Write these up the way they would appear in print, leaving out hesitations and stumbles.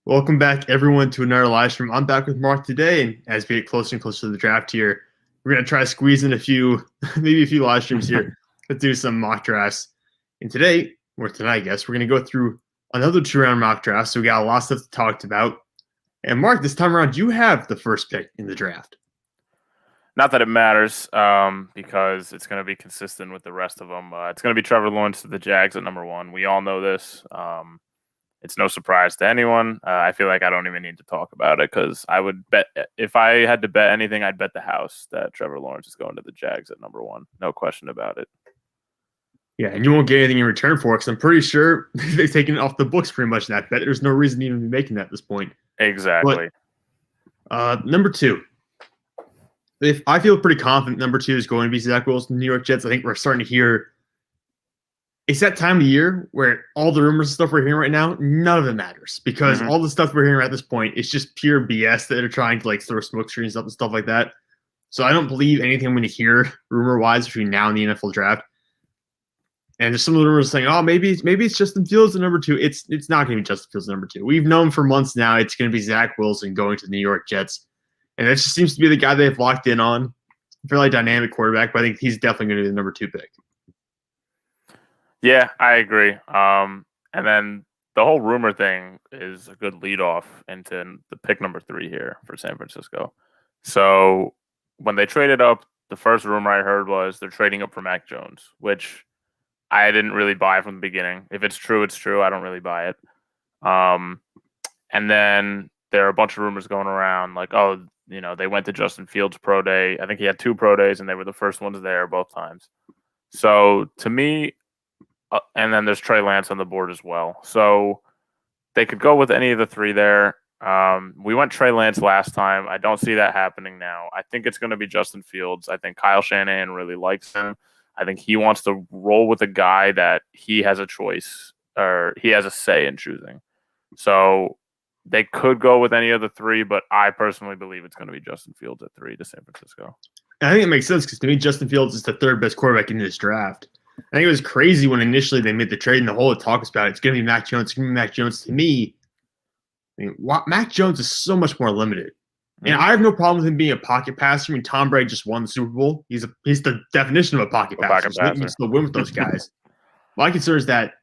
Welcome back, everyone, to another live stream. I'm back with Mark today, and as we get closer and closer to the draft here, we're gonna try to squeeze in a few, maybe a few live streams here. Let's do some mock drafts. And today, or tonight, I guess, we're gonna go through another 2-round mock draft. So we got a lot of stuff to talk about. And Mark, this time around, you have the first pick in the draft. Not that it matters, because it's going to be consistent with the rest of them. It's going to be Trevor Lawrence to the Jags at number 1. We all know this. It's no surprise to anyone. I feel like I don't even need to talk about it because I would bet if I had to bet anything, I'd bet the house that Trevor Lawrence is going to the Jags at number 1. No question about it. Yeah, and you won't get anything in return for it because I'm pretty sure they've taken it off the books pretty much that bet. There's no reason to even be making that at this point. Exactly. But, number 2. If I feel pretty confident number 2 is going to be Zach Wilson, New York Jets. I think we're starting to hear it's that time of year where all the rumors and stuff we're hearing right now, none of it matters because all the stuff we're hearing at this point is just pure BS that they're trying to throw smoke screens up and stuff like that. So I don't believe anything I'm going to hear rumor wise between now and the NFL draft. And there's some of the rumors saying, oh, maybe it's Justin Fields at number 2. It's not going to be Justin Fields at number 2. We've known for months now it's going to be Zach Wilson going to the New York Jets. And that just seems to be the guy they've locked in on. Fairly dynamic quarterback, but I think he's definitely going to be the number 2 pick. Yeah, I agree. And then the whole rumor thing is a good leadoff into the pick number 3 here for San Francisco. So when they traded up, the first rumor I heard was they're trading up for Mac Jones, which I didn't really buy from the beginning. If it's true, it's true. I don't really buy it. And then there are a bunch of rumors going around like, oh, they went to Justin Fields' pro day. I think he had 2 pro days, and they were the first ones there both times. So to me, and then there's Trey Lance on the board as well. So they could go with any of the 3 there. We went Trey Lance last time. I don't see that happening now. I think it's going to be Justin Fields. I think Kyle Shanahan really likes him. I think he wants to roll with a guy that he has a choice or he has a say in choosing. So they could go with any of the 3, but I personally believe it's going to be Justin Fields at 3 to San Francisco. I think it makes sense because to me, Justin Fields is the 3rd best quarterback in this draft. I think it was crazy when initially they made the trade and the whole talk about it's going to be Mac Jones. It's going to be Mac Jones. To me, Mac Jones is so much more limited. And I have no problem with him being a pocket passer. I mean, Tom Brady just won the Super Bowl. He's the definition of a pocket passer. So he can still win with those guys. My concern is that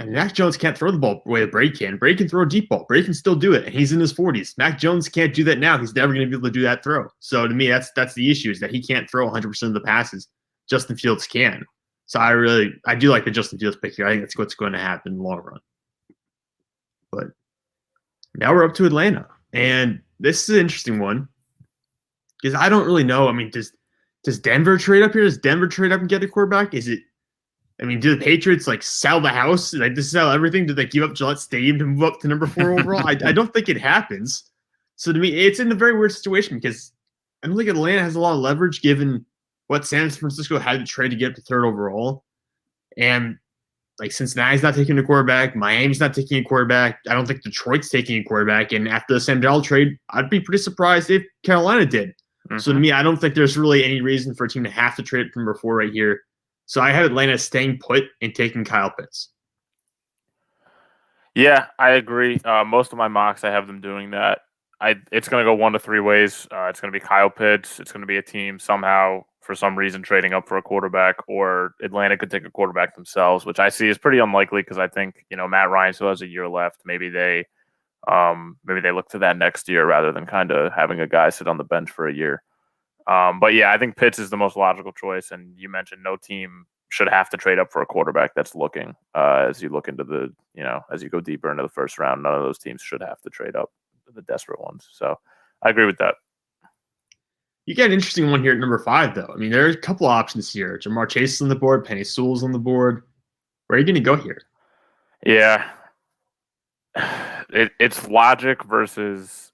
Mac Jones can't throw the ball the way that Brady can. Brady can throw a deep ball. Brady can still do it, and he's in his 40s. Mac Jones can't do that now. He's never going to be able to do that throw. So to me, that's the issue is that he can't throw 100% of the passes. Justin Fields can. So I do like the Justin Fields pick here. I think that's what's going to happen in the long run. But now we're up to Atlanta. And this is an interesting one because I don't really know. I mean, does Denver trade up here? Does Denver trade up and get a quarterback? Do the Patriots sell the house? Just sell everything? Do they give up Gillette Stadium to move up to number 4 overall? I don't think it happens. So to me, it's in a very weird situation because I don't think Atlanta has a lot of leverage given what San Francisco had to trade to get up to 3rd overall. And Cincinnati's not taking a quarterback. Miami's not taking a quarterback. I don't think Detroit's taking a quarterback. And after the Sam Darnold trade, I'd be pretty surprised if Carolina did. So to me, I don't think there's really any reason for a team to have to trade from number 4 right here. So I have Atlanta staying put and taking Kyle Pitts. Yeah, I agree. Most of my mocks, I have them doing that. It's going to go 1 to 3 ways. It's going to be Kyle Pitts. It's going to be a team somehow, for some reason, trading up for a quarterback, or Atlanta could take a quarterback themselves, which I see is pretty unlikely because I think Matt Ryan still has a year left. Maybe they look to that next year rather than kind of having a guy sit on the bench for a year. But yeah, I think Pitts is the most logical choice. And you mentioned no team should have to trade up for a quarterback that's looking as you look into as you go deeper into the first round. None of those teams should have to trade up, the desperate ones. So I agree with that. You get an interesting one here at number 5, though. I mean, there's a couple options here. Jamar Chase is on the board. Penny Sewell's on the board. Where are you going to go here? Yeah. It's logic versus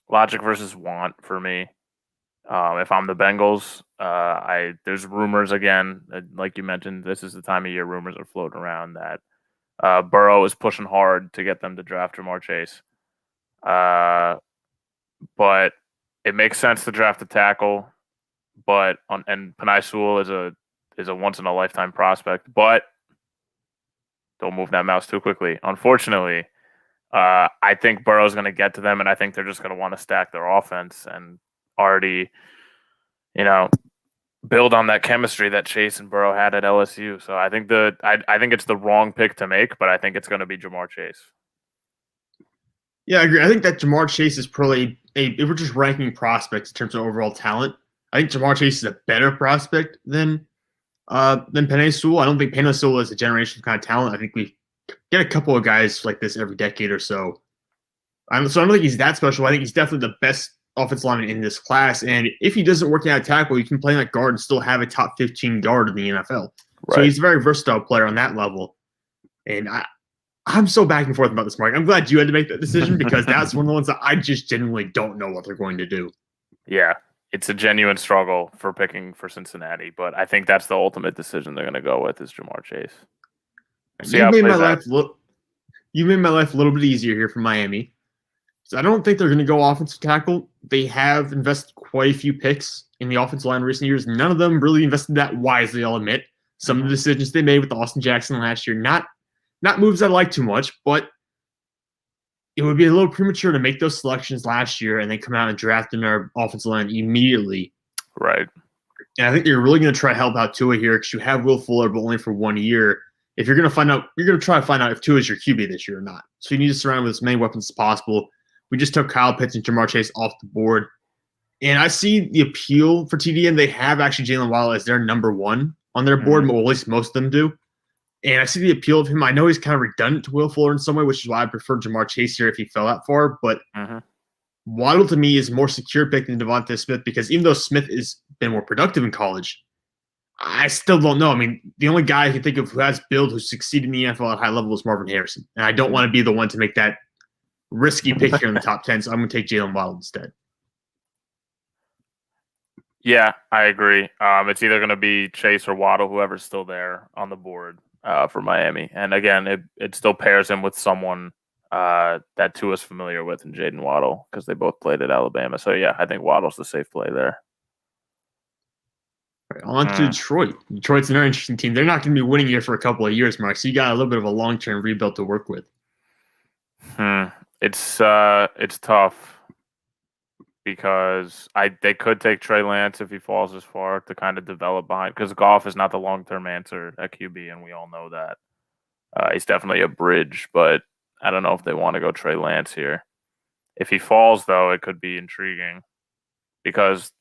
want for me. If I'm the Bengals, there's rumors again, like you mentioned, this is the time of year rumors are floating around that Burrow is pushing hard to get them to draft Jamar Chase. But it makes sense to draft a tackle, and Penei Sewell is a once in a lifetime prospect, but don't move that mouse too quickly. Unfortunately, I think Burrow's going to get to them, and I think they're just going to want to stack their offense and already, you know, build on that chemistry that Chase and Burrow had at LSU. So I think I think it's the wrong pick to make, but I think it's going to be Jamar Chase. Yeah, I agree. I think that Jamar Chase is probably if we're just ranking prospects in terms of overall talent, I think Jamar Chase is a better prospect than Penei Sewell. I don't think Penei Sewell is a generational kind of talent. I think we get a couple of guys like this every decade or so. So I don't think he's that special. I think he's definitely the best offensive lineman in this class. And if he doesn't work out at tackle, you can play that guard and still have a top 15 guard in the NFL. Right. So he's a very versatile player on that level. And I'm so back and forth about this, Mark. I'm glad you had to make that decision because that's one of the ones that I just genuinely don't know what they're going to do. Yeah, it's a genuine struggle for picking for Cincinnati, but I think that's the ultimate decision they're going to go with is Jamar Chase. You made my life a little bit easier here for Miami. So I don't think they're going to go offensive tackle. They have invested quite a few picks in the offensive line in recent years. None of them really invested that wisely, I'll admit. Some of the decisions they made with Austin Jackson last year, not moves I like too much, but it would be a little premature to make those selections last year and then come out and draft in our offensive line immediately. Right. And I think you're really going to try to help out Tua here because you have Will Fuller, but only for 1 year. If you're going to find out, you're going to try to find out if Tua is your QB this year or not. So you need to surround him with as many weapons as possible. We just took Kyle Pitts and Jamar Chase off the board. And I see the appeal for TDN. They have actually Jalen Waddle as their number one on their board, or at least most of them do. And I see the appeal of him. I know he's kind of redundant to Will Fuller in some way, which is why I prefer Jamar Chase here if he fell that far. But Waddle to me is a more secure pick than Devontae Smith because even though Smith has been more productive in college, I still don't know. I mean, the only guy I can think of who has build, who succeeded in the NFL at high level is Marvin Harrison. And I don't want to be the one to make that risky pick here in the top 10, so I'm going to take Jalen Waddle instead. Yeah, I agree. It's either going to be Chase or Waddle, whoever's still there on the board for Miami. And again, it still pairs him with someone that Tua's familiar with in Jaden Waddle because they both played at Alabama. So, yeah, I think Waddle's the safe play there. Right, on to Detroit. Detroit's another interesting team. They're not going to be winning here for a couple of years, Mark, so you got a little bit of a long-term rebuild to work with. It's tough because they could take Trey Lance if he falls this far to kind of develop behind because Goff is not the long-term answer at QB, and we all know that. He's definitely a bridge, but I don't know if they want to go Trey Lance here. If he falls, though, it could be intriguing because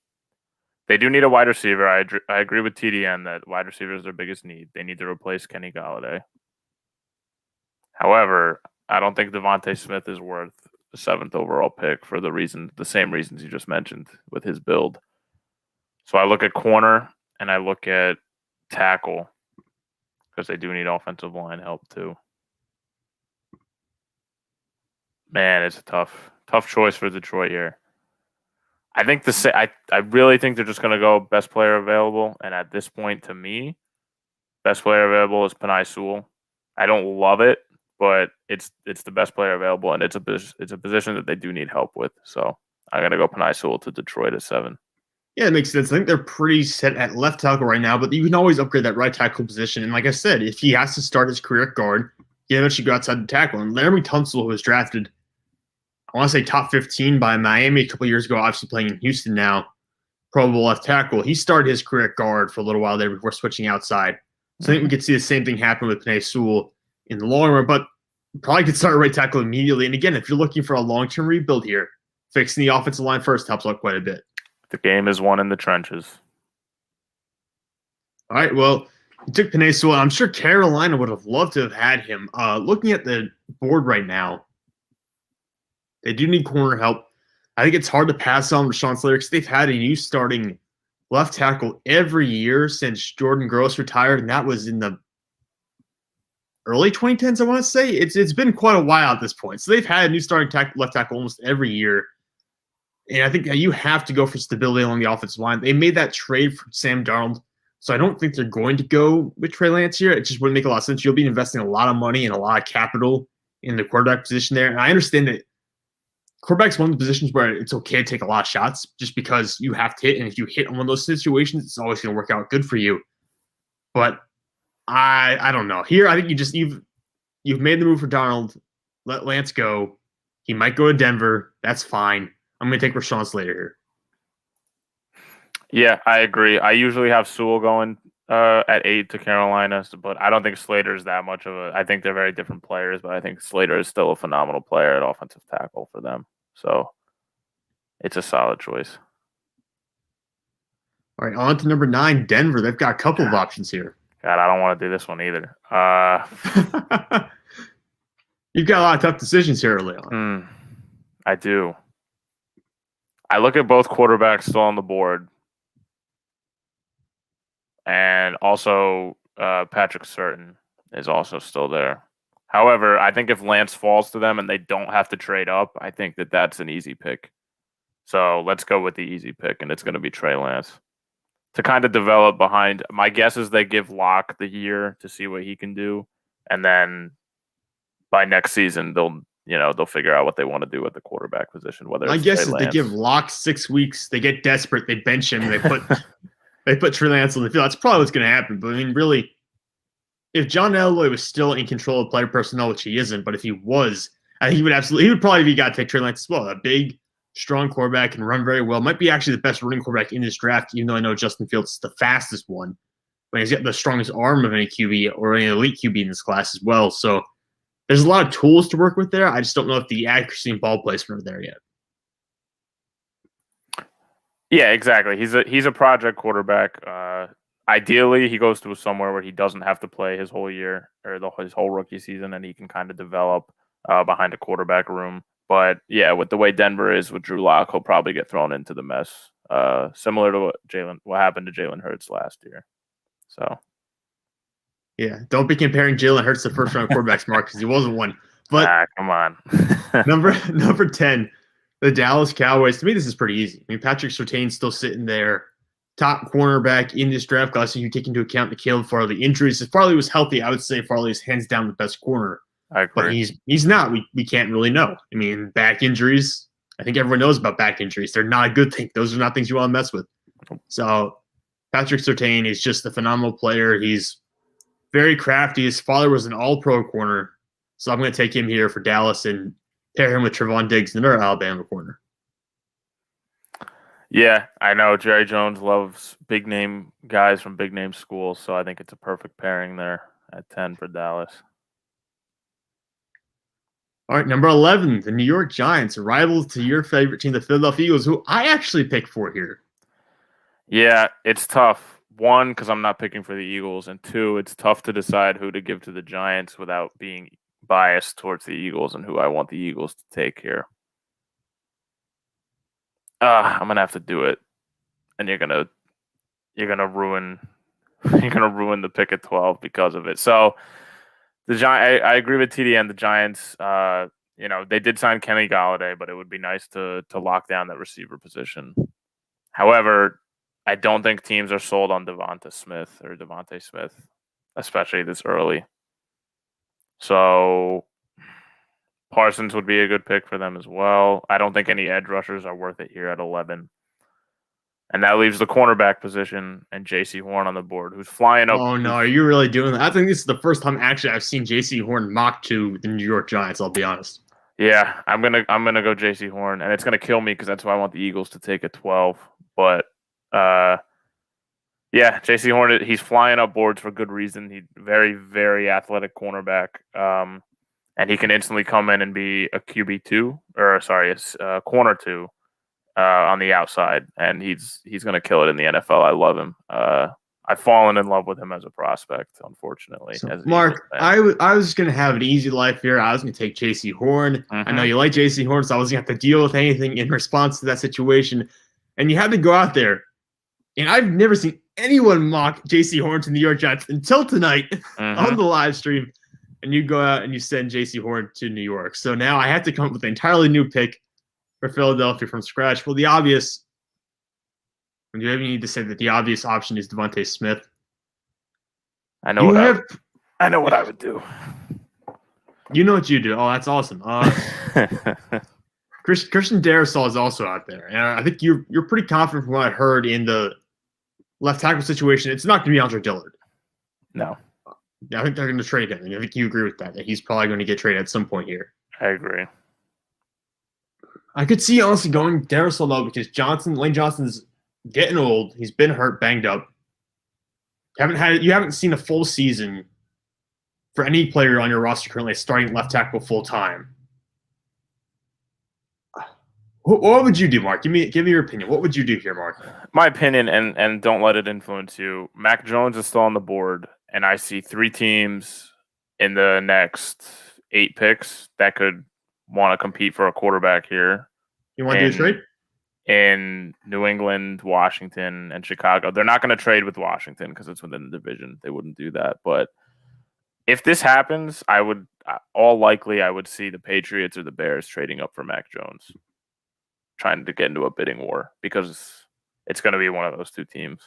they do need a wide receiver. I agree with TDN that wide receiver is their biggest need. They need to replace Kenny Golladay. However, I don't think Devontae Smith is worth the 7th overall pick for the same reasons you just mentioned with his build. So I look at corner and I look at tackle because they do need offensive line help too. Man, it's a tough choice for Detroit here. I think I really think they're just going to go best player available, and at this point, to me, best player available is Penei Sewell. I don't love it, but it's the best player available, and it's a position that they do need help with. So I'm going to go Penei Sewell to Detroit at 7. Yeah, it makes sense. I think they're pretty set at left tackle right now, but you can always upgrade that right tackle position. And like I said, if he has to start his career at guard, he eventually go outside the tackle. And Laramie Tunsil, who was drafted, I want to say top 15 by Miami a couple of years ago, obviously playing in Houston now, Pro Bowl left tackle. He started his career at guard for a little while there before switching outside. So I think we could see the same thing happen with Penei Sewell in the long run, but probably could start right tackle immediately. And again, if you're looking for a long-term rebuild here, fixing the offensive line first helps out quite a bit. The game is won in the trenches. All right, well, you took Penei Sewell. I'm sure Carolina would have loved to have had him. Looking at the board right now, they do need corner help. I think it's hard to pass on Rashawn Slater because they've had a new starting left tackle every year since Jordan Gross retired, and that was in the early 2010s, I want to say. It's been quite a while at this point. So they've had a new starting left tackle almost every year. And I think that you have to go for stability along the offensive line. They made that trade for Sam Darnold, so I don't think they're going to go with Trey Lance here. It just wouldn't make a lot of sense. You'll be investing a lot of money and a lot of capital in the quarterback position there. And I understand that quarterback's one of the positions where it's okay to take a lot of shots just because you have to hit. And if you hit in one of those situations, it's always going to work out good for you. But I don't know. Here, I think you've made the move for Darnold. let Lance go. He might go to Denver. That's fine. I'm going to take Rashawn Slater here. Yeah, I agree. I usually have Sewell going at 8 to Carolina, but I don't think Slater is that much of a. I think they're very different players, but I think Slater is still a phenomenal player at offensive tackle for them. So it's a solid choice. All right, on to number 9, Denver. They've got a couple of options here. God, I don't want to do this one either. You've got a lot of tough decisions here early on. I do. I look at both quarterbacks still on the board. And also, Patrick Surtain is also still there. However, I think if Lance falls to them and they don't have to trade up, I think that that's an easy pick. So let's go with the easy pick, and it's going to be Trey Lance. To kind of develop behind, my guess is they give Locke the year to see what he can do. And then by next season, they'll figure out what they want to do at the quarterback position. Whether my guess is they give Locke 6 weeks, they get desperate, they bench him, they put they put Trey Lance on the field. That's probably what's going to happen. But I mean, really, if John Elway was still in control of player personnel, which he isn't, but if he was, I think he would probably be got to take Trey Lance as well. A big, strong quarterback, can run very well. Might be actually the best running quarterback in this draft, even though I know Justin Fields is the fastest one. But he's got the strongest arm of any QB or any elite QB in this class as well. So there's a lot of tools to work with there. I just don't know if the accuracy and ball placement are there yet. Yeah, exactly. He's a project quarterback. Ideally, he goes to somewhere where he doesn't have to play his whole year or his whole rookie season, and he can kind of develop behind a quarterback room. But yeah, with the way Denver is with Drew Lock, he'll probably get thrown into the mess, similar to what happened to Jalen Hurts last year. So, yeah, don't be comparing Jalen Hurts to first-round quarterbacks, Mark, because he wasn't one. But come on, number 10. The Dallas Cowboys, to me, this is pretty easy. I mean, Patrick Surtain's still sitting there, top cornerback in this draft class. So you take into account the Caleb Farley injuries. If Farley was healthy, I would say Farley is hands down the best corner. I agree. But he's not. We can't really know. I mean, back injuries, I think everyone knows about back injuries. They're not a good thing. Those are not things you want to mess with. So Patrick Surtain is just a phenomenal player. He's very crafty. His father was an all-pro corner. So I'm going to take him here for Dallas and pair him with Trevon Diggs, another Alabama corner. Yeah, I know. Jerry Jones loves big-name guys from big-name schools, so I think it's a perfect pairing there at 10 for Dallas. All right, number 11, the New York Giants, rivals to your favorite team, the Philadelphia Eagles, who I actually picked for here. Yeah, it's tough. 1, because I'm not picking for the Eagles, and 2, it's tough to decide who to give to the Giants without being biased towards the Eagles and who I want the Eagles to take here. I'm gonna have to do it, and you're gonna ruin the pick at 12 because of it. So I agree with TDN. The Giants, they did sign Kenny Golladay, but it would be nice to lock down that receiver position. However, I don't think teams are sold on Devontae Smith, especially this early. So Parsons would be a good pick for them as well. I don't think any edge rushers are worth it here at 11. And that leaves the cornerback position and J.C. Horn on the board, who's flying up. Oh, no. Are you really doing that? I think this is the first time actually I've seen J.C. Horn mocked to the New York Giants, I'll be honest. Yeah, I'm gonna go J.C. Horn, and it's gonna kill me because that's why I want the Eagles to take at 12. But yeah, J.C. Horn, he's flying up boards for good reason. He's very, very athletic cornerback, and he can instantly come in and be a QB2 a corner 2 on the outside, and he's gonna kill it in the NFL. I love him. I've fallen in love with him as a prospect, unfortunately. So, Mark, I was going to have an easy life here. I was going to take J.C. Horn. I know you like J.C. Horn, so I wasn't going to have to deal with anything in response to that situation. And you had to go out there. And I've never seen anyone mock J.C. Horn to the New York Giants until tonight on the live stream. And you go out and you send J.C. Horn to New York. So now I have to come up with an entirely new pick for Philadelphia from scratch. Well, the obvious – do you ever need to say that the obvious option is Devontae Smith? I know what I would do. You know what you do. Oh, that's awesome. Christian Darrisaw is also out there, and I think you're pretty confident from what I heard in the left tackle situation. It's not going to be Andre Dillard. No. I think they're going to trade him, and I think you agree with that he's probably going to get traded at some point here. I agree. I could see honestly going Darrisaw though because Lane Johnson's getting old. He's been hurt, banged up. You haven't seen a full season for any player on your roster currently starting left tackle full time. What would you do, Mark? Give me your opinion. What would you do here, Mark? My opinion, and don't let it influence you. Mac Jones is still on the board, and I see 3 teams in the next 8 picks that could want to compete for a quarterback here. You want to do a trade? In New England, Washington, and Chicago. They're not going to trade with Washington because it's within the division. They wouldn't do that. But if this happens, I would see the Patriots or the Bears trading up for Mac Jones, trying to get into a bidding war because it's going to be one of those 2 teams.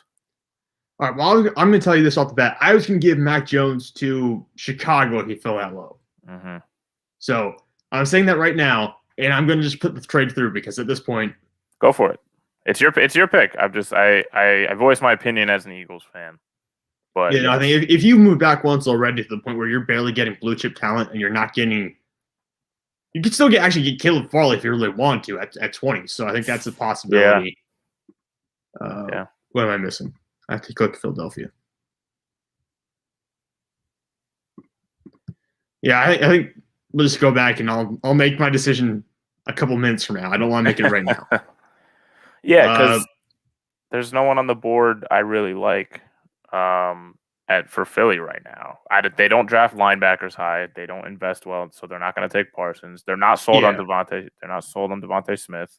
All right, well, I'm going to tell you this off the bat. I was going to give Mac Jones to Chicago if he fell that low. Mm-hmm. So I'm saying that right now, and I'm going to just put the trade through because at this point, go for it. It's your pick. I voiced my opinion as an Eagles fan. But I think if you move back once already to the point where you're barely getting blue chip talent and you're not getting, you could still get Caleb Farley if you really want to at 20. So I think that's a possibility. Yeah. What am I missing? I have to click Philadelphia. Yeah, I think we'll just go back and I'll make my decision a couple minutes from now. I don't want to make it right now. Yeah, because there's no one on the board I really like for Philly right now. They don't draft linebackers high. They don't invest well, so they're not going to take Parsons. They're not sold on Devontae. They're not sold on Devontae Smith.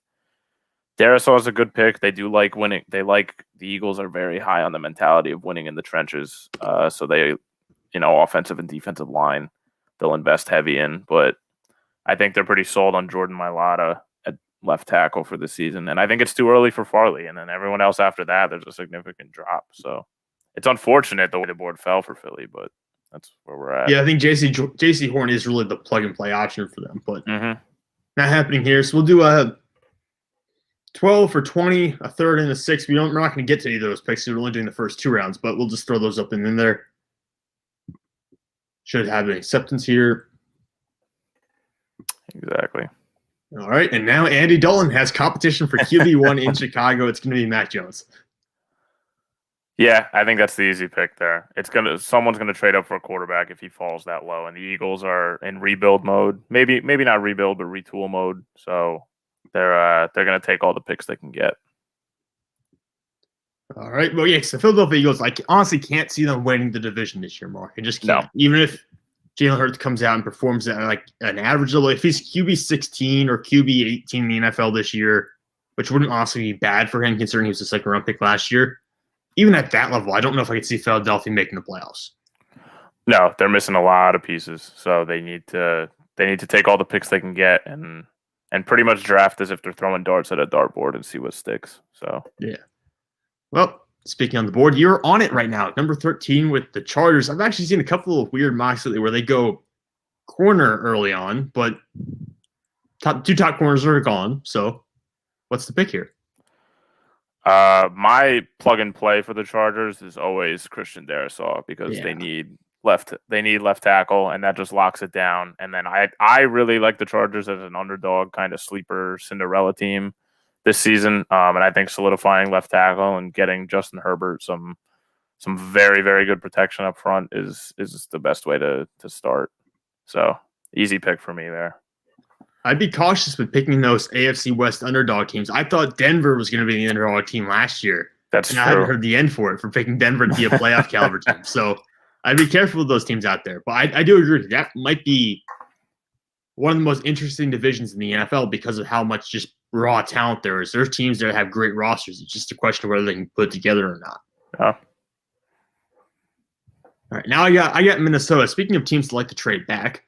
Darrisaw is a good pick. They do like winning. The Eagles are very high on the mentality of winning in the trenches. So they, offensive and defensive line, they'll invest heavy in. But I think they're pretty sold on Jordan Mailata at left tackle for the season. And I think it's too early for Farley. And then everyone else after that, there's a significant drop. So it's unfortunate the way the board fell for Philly, but that's where we're at. Yeah, I think J.C. Horn is really the plug-and-play option for them. But not happening here. So we'll do a 12 for 20, a third and a 6. We're not going to get to either of those picks. We're only doing the first 2 rounds, but we'll just throw those up and in there. Should have an acceptance here. Exactly. All right, and now Andy Dalton has competition for QB1 in Chicago. It's going to be Mac Jones. Yeah, I think that's the easy pick there. Someone's gonna trade up for a quarterback if he falls that low, and the Eagles are in rebuild mode. Maybe not rebuild, but retool mode. So they're gonna take all the picks they can get. All right. Well, yeah, so Philadelphia Eagles, I honestly can't see them winning the division this year, Mark. I just can't. No. Even if Jalen Hurts comes out and performs at like an average level, if he's QB 16 or QB 18 in the NFL this year, which wouldn't honestly be bad for him considering he was a second-round pick last year. Even at that level, I don't know if I could see Philadelphia making the playoffs. No, they're missing a lot of pieces, so they need to take all the picks they can get and pretty much draft as if they're throwing darts at a dartboard and see what sticks. So yeah. Well, speaking on the board, you're on it right now, number 13 with the Chargers. I've actually seen a couple of weird mocks lately where they go corner early on, but two top corners are gone. So, what's the pick here? My plug and play for the Chargers is always Christian Darrisaw because they need left tackle, and that just locks it down. And then I really like the Chargers as an underdog kind of sleeper Cinderella team this season. And I think solidifying left tackle and getting Justin Herbert some very, very good protection up front is the best way to start. So easy pick for me there. I'd be cautious with picking those AFC West underdog teams. I thought Denver was going to be the underdog team last year. That's true. I haven't heard the end for picking Denver to be a playoff caliber team. So I'd be careful with those teams out there. But I do agree. That might be one of the most interesting divisions in the NFL because of how much just raw talent there is. There's teams that have great rosters. It's just a question of whether they can put it together or not. Oh. All right, now I got Minnesota. Speaking of teams that like to trade back,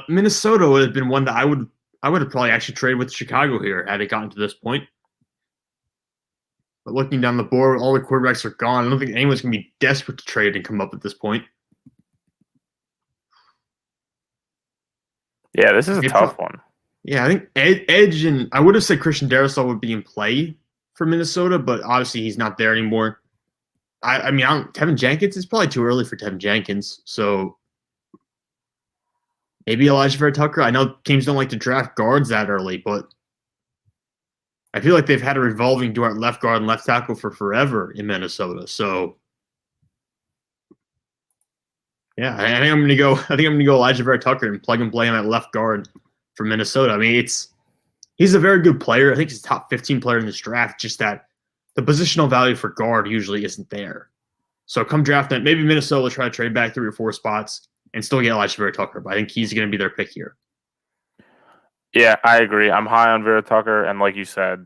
Minnesota would have been one that I would have probably actually traded with Chicago here had it gotten to this point. But looking down the board, all the quarterbacks are gone. I don't think anyone's going to be desperate to trade and come up at this point. Yeah, this is a tough one. Yeah, I think Edge and I would have said Christian Darrisaw would be in play for Minnesota, but obviously he's not there anymore. I mean, Tevin Jenkins, it's probably too early for Tevin Jenkins. So Maybe Elijah Vera Tucker. I know teams don't like to draft guards that early, but I feel like they've had a revolving door at left guard and left tackle for forever in Minnesota. So, yeah, I think I'm going to go. I think I'm going to go Elijah Vera Tucker and plug and play him at left guard for Minnesota. I mean, he's a very good player. I think he's a top 15 player in this draft. Just that the positional value for guard usually isn't there. So come draft night, maybe Minnesota will try to trade back 3 or 4 spots and still get Elijah Vera Tucker. But I think he's going to be their pick here. Yeah, I agree. I'm high on Vera Tucker, and like you said,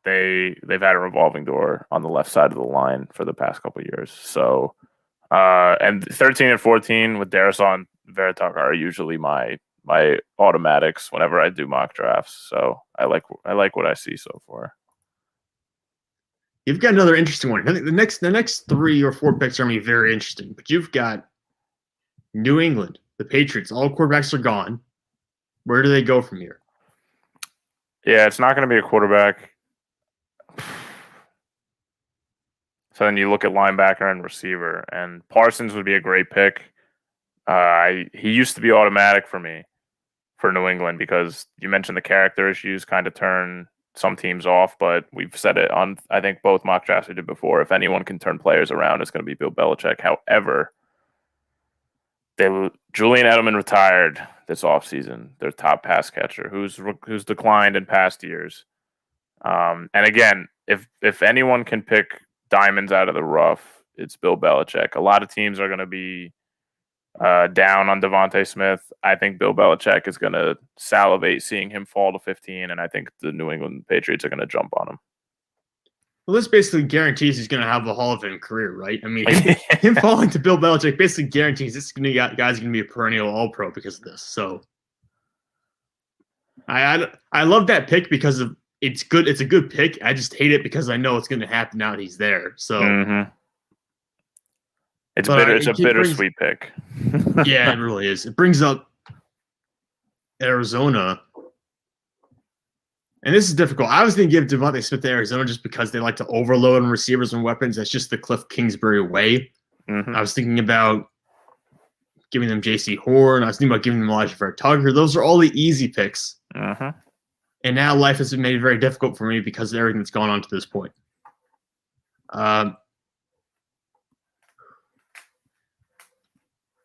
they've had a revolving door on the left side of the line for the past couple of years. So, and 13 and 14 with Darisaw and Vera Tucker are usually my automatics whenever I do mock drafts. So I like what I see so far. You've got another interesting one. I think the next 3 or 4 picks are going to be very interesting. But you've got New England, the Patriots. All quarterbacks are gone. Where do they go from here? Yeah, it's not going to be a quarterback. So then you look at linebacker and receiver, and Parsons would be a great pick. He used to be automatic for me for New England because you mentioned the character issues kind of turn some teams off, but we've said it on, I think, both mock drafts we did before. If anyone can turn players around, it's going to be Bill Belichick. However, Julian Edelman retired this offseason, their top pass catcher, who's declined in past years. And again, if anyone can pick diamonds out of the rough, it's Bill Belichick. A lot of teams are going to be down on Devontae Smith. I think Bill Belichick is going to salivate seeing him fall to 15, and I think the New England Patriots are going to jump on him. Well, this basically guarantees he's going to have a Hall of Fame career, right? I mean, him falling to Bill Belichick basically guarantees this guy's going to be a perennial All-Pro because of this. So, I love that pick because of it's good. It's a good pick. I just hate it because I know it's going to happen now that he's there. So, it's a bittersweet pick. Yeah, it really is. It brings up Arizona. And this is difficult. I was going to give Devontae Smith to Arizona just because they like to overload on receivers and weapons. That's just the Cliff Kingsbury way. I was thinking about giving them J.C. Horn. I was thinking about giving them Elijah Vera Tucker. Those are all the easy picks. And now life has been made very difficult for me because of everything that's gone on to this point.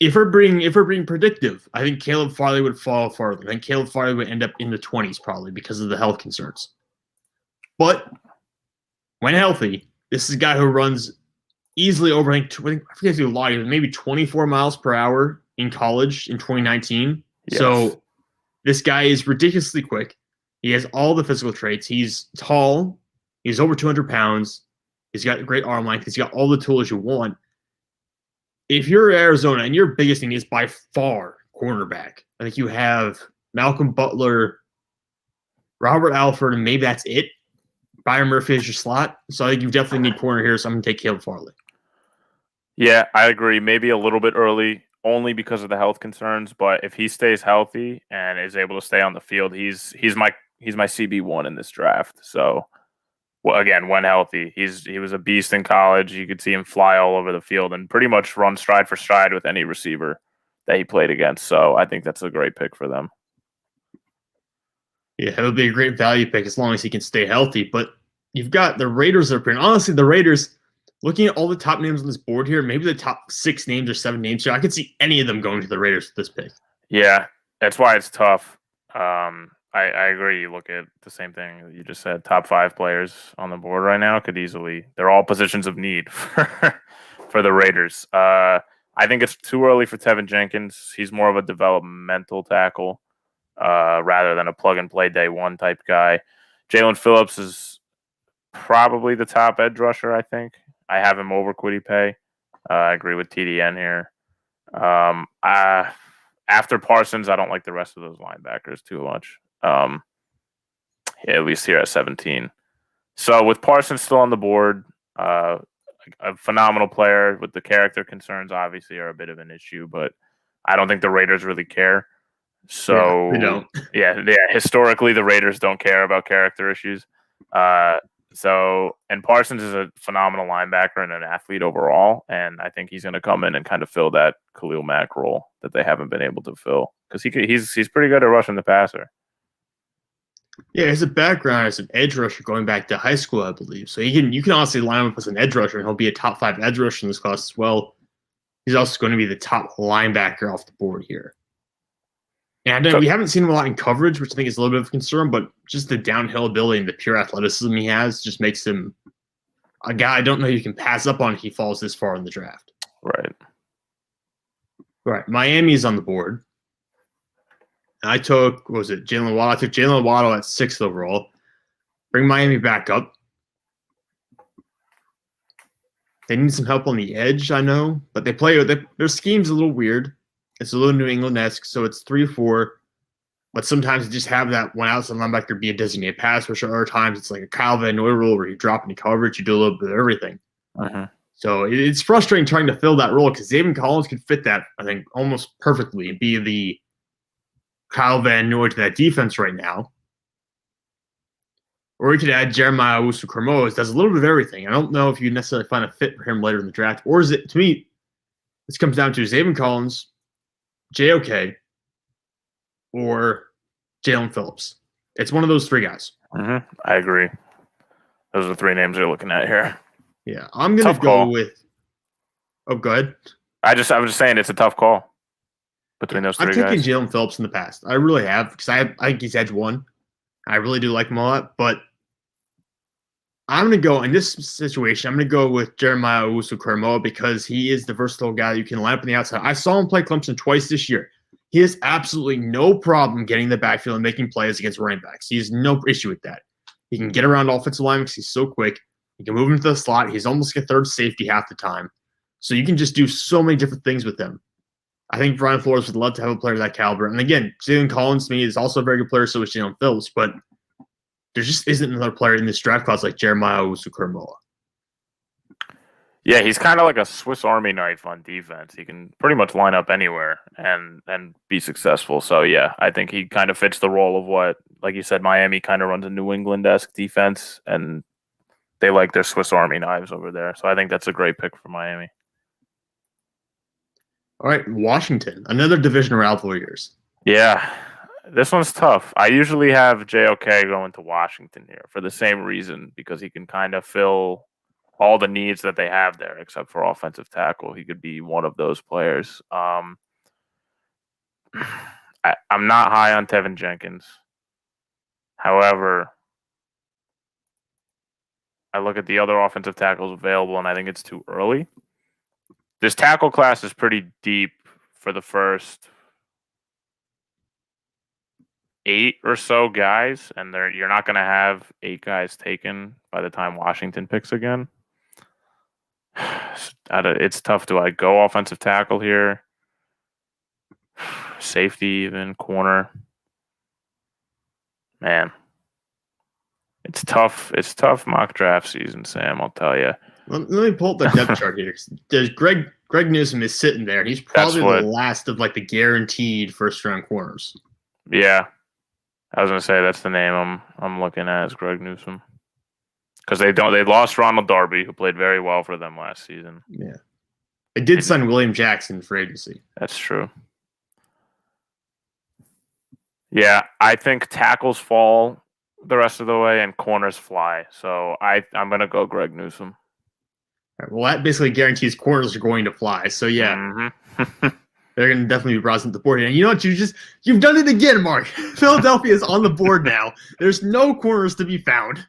If we're being predictive, I think Caleb Farley would fall farther. I think Caleb Farley would end up in the 20s probably because of the health concerns. But when healthy, this is a guy who runs easily over, I forget if he lied, maybe 24 miles per hour in college in 2019. Yes. So this guy is ridiculously quick. He has all the physical traits. He's tall. He's over 200 pounds. He's got great arm length. He's got all the tools you want. If you're Arizona and your biggest thing is by far cornerback, I think you have Malcolm Butler, Robert Alford, and maybe that's it. Byron Murphy is your slot. So I think you definitely need corner here, so I'm going to take Caleb Farley. Yeah, I agree. Maybe a little bit early, only because of the health concerns. But if he stays healthy and is able to stay on the field, he's my CB1 in this draft. So, well, again, when healthy, he was a beast in college. You could see him fly all over the field and pretty much run stride for stride with any receiver that he played against. So I think that's a great pick for them. Yeah, it would be a great value pick as long as he can stay healthy. But you've got the Raiders are pretty. Honestly, the Raiders, looking at all the top names on this board here, maybe the top 6 names or 7 names here, I could see any of them going to the Raiders with this pick. Yeah, that's why it's tough. I agree. You look at the same thing you just said. Top 5 players on the board right now could easily. They're all positions of need for the Raiders. I think it's too early for Tevin Jenkins. He's more of a developmental tackle rather than a plug and play day one type guy. Jalen Phillips is probably the top edge rusher. I think I have him over Kwity Paye. I agree with TDN here. After Parsons, I don't like the rest of those linebackers too much. At least here at 17. So with Parsons still on the board, a phenomenal player with the character concerns obviously are a bit of an issue, but I don't think the Raiders really care. So they don't. Yeah, historically the Raiders don't care about character issues. And Parsons is a phenomenal linebacker and an athlete overall, and I think he's going to come in and kind of fill that Khalil Mack role that they haven't been able to fill because he's pretty good at rushing the passer. Yeah, he has a background as an edge rusher going back to high school, I believe. So you can honestly line him up as an edge rusher, and he'll be a top 5 edge rusher in this class as well. He's also going to be the top linebacker off the board here. And we haven't seen him a lot in coverage, which I think is a little bit of a concern, but just the downhill ability and the pure athleticism he has just makes him a guy I don't know you can pass up on if he falls this far in the draft. Right. All right. Miami's on the board. And I took, what was it, Jalen Waddle? I took Jalen Waddle at 6th overall. Bring Miami back up. They need some help on the edge, I know, but their scheme's a little weird. It's a little New England-esque, so it's 3-4. But sometimes you just have that one outside linebacker be a designated pass rusher. Other times it's like a Kyle Van Noy rule where you drop into coverage, you do a little bit of everything. Uh-huh. So it's frustrating trying to fill that role because Zaven Collins could fit that, I think, almost perfectly and be the Kyle Van Noy to that defense right now. Or you could add Jeremiah Owusu-Koramoah, who does a little bit of everything. I don't know if you necessarily find a fit for him later in the draft. Or is it, to me, this comes down to Zaven Collins, JOK, or Jalen Phillips. It's one of those 3 guys. Mm-hmm. I agree. Those are the 3 names you're looking at here. Yeah, I'm going to go with – oh, go ahead. I was just saying it's a tough call between those 3 guys. I've taken Jalen Phillips in the past. I really have because I think he's edge 1. I really do like him a lot, but I'm going to go – in this situation, I'm going to go with Jeremiah Owusu-Koramoah because he is the versatile guy you can line up on the outside. I saw him play Clemson twice this year. He has absolutely no problem getting the backfield and making plays against running backs. He has no issue with that. He can get around offensive linemen because he's so quick. He can move into the slot. He's almost like a third safety half the time. So you can just do so many different things with him. I think Brian Flores would love to have a player of that caliber. And again, Jalen Collins to me is also a very good player, so is Jalen Phillips. But there just isn't another player in this draft class like Jeremiah Owusu-Koramoah. Yeah, he's kind of like a Swiss Army knife on defense. He can pretty much line up anywhere and be successful. So, yeah, I think he kind of fits the role of what, like you said, Miami kind of runs a New England-esque defense, and they like their Swiss Army knives over there. So I think that's a great pick for Miami. All right, Washington, another division rival of yours. Yeah, this one's tough. I usually have JOK going to Washington here for the same reason, because he can kind of fill all the needs that they have there, except for offensive tackle. He could be one of those players. I'm not high on Tevin Jenkins. However, I look at the other offensive tackles available, and I think it's too early. This tackle class is pretty deep for the first 8 or so guys, and you're not going to have 8 guys taken by the time Washington picks again. It's tough. Do I go offensive tackle here? Safety, even corner? Man, it's tough. It's tough mock draft season, Sam. I'll tell you. Let me pull up the depth chart here. There's Greg Newsome is sitting there, and he's probably the last of like the guaranteed first round corners. Yeah, I was gonna say that's the name I'm looking at is Greg Newsome. Because they lost Ronald Darby, who played very well for them last season. Yeah. They did sign William Jackson for agency. That's true. Yeah, I think tackles fall the rest of the way and corners fly. So I'm going to go Greg Newsome. All right, well, that basically guarantees corners are going to fly. So, yeah, they're going to definitely be brought to the board here. And you know what? You've done it again, Mark. Philadelphia is on the board now. There's no corners to be found.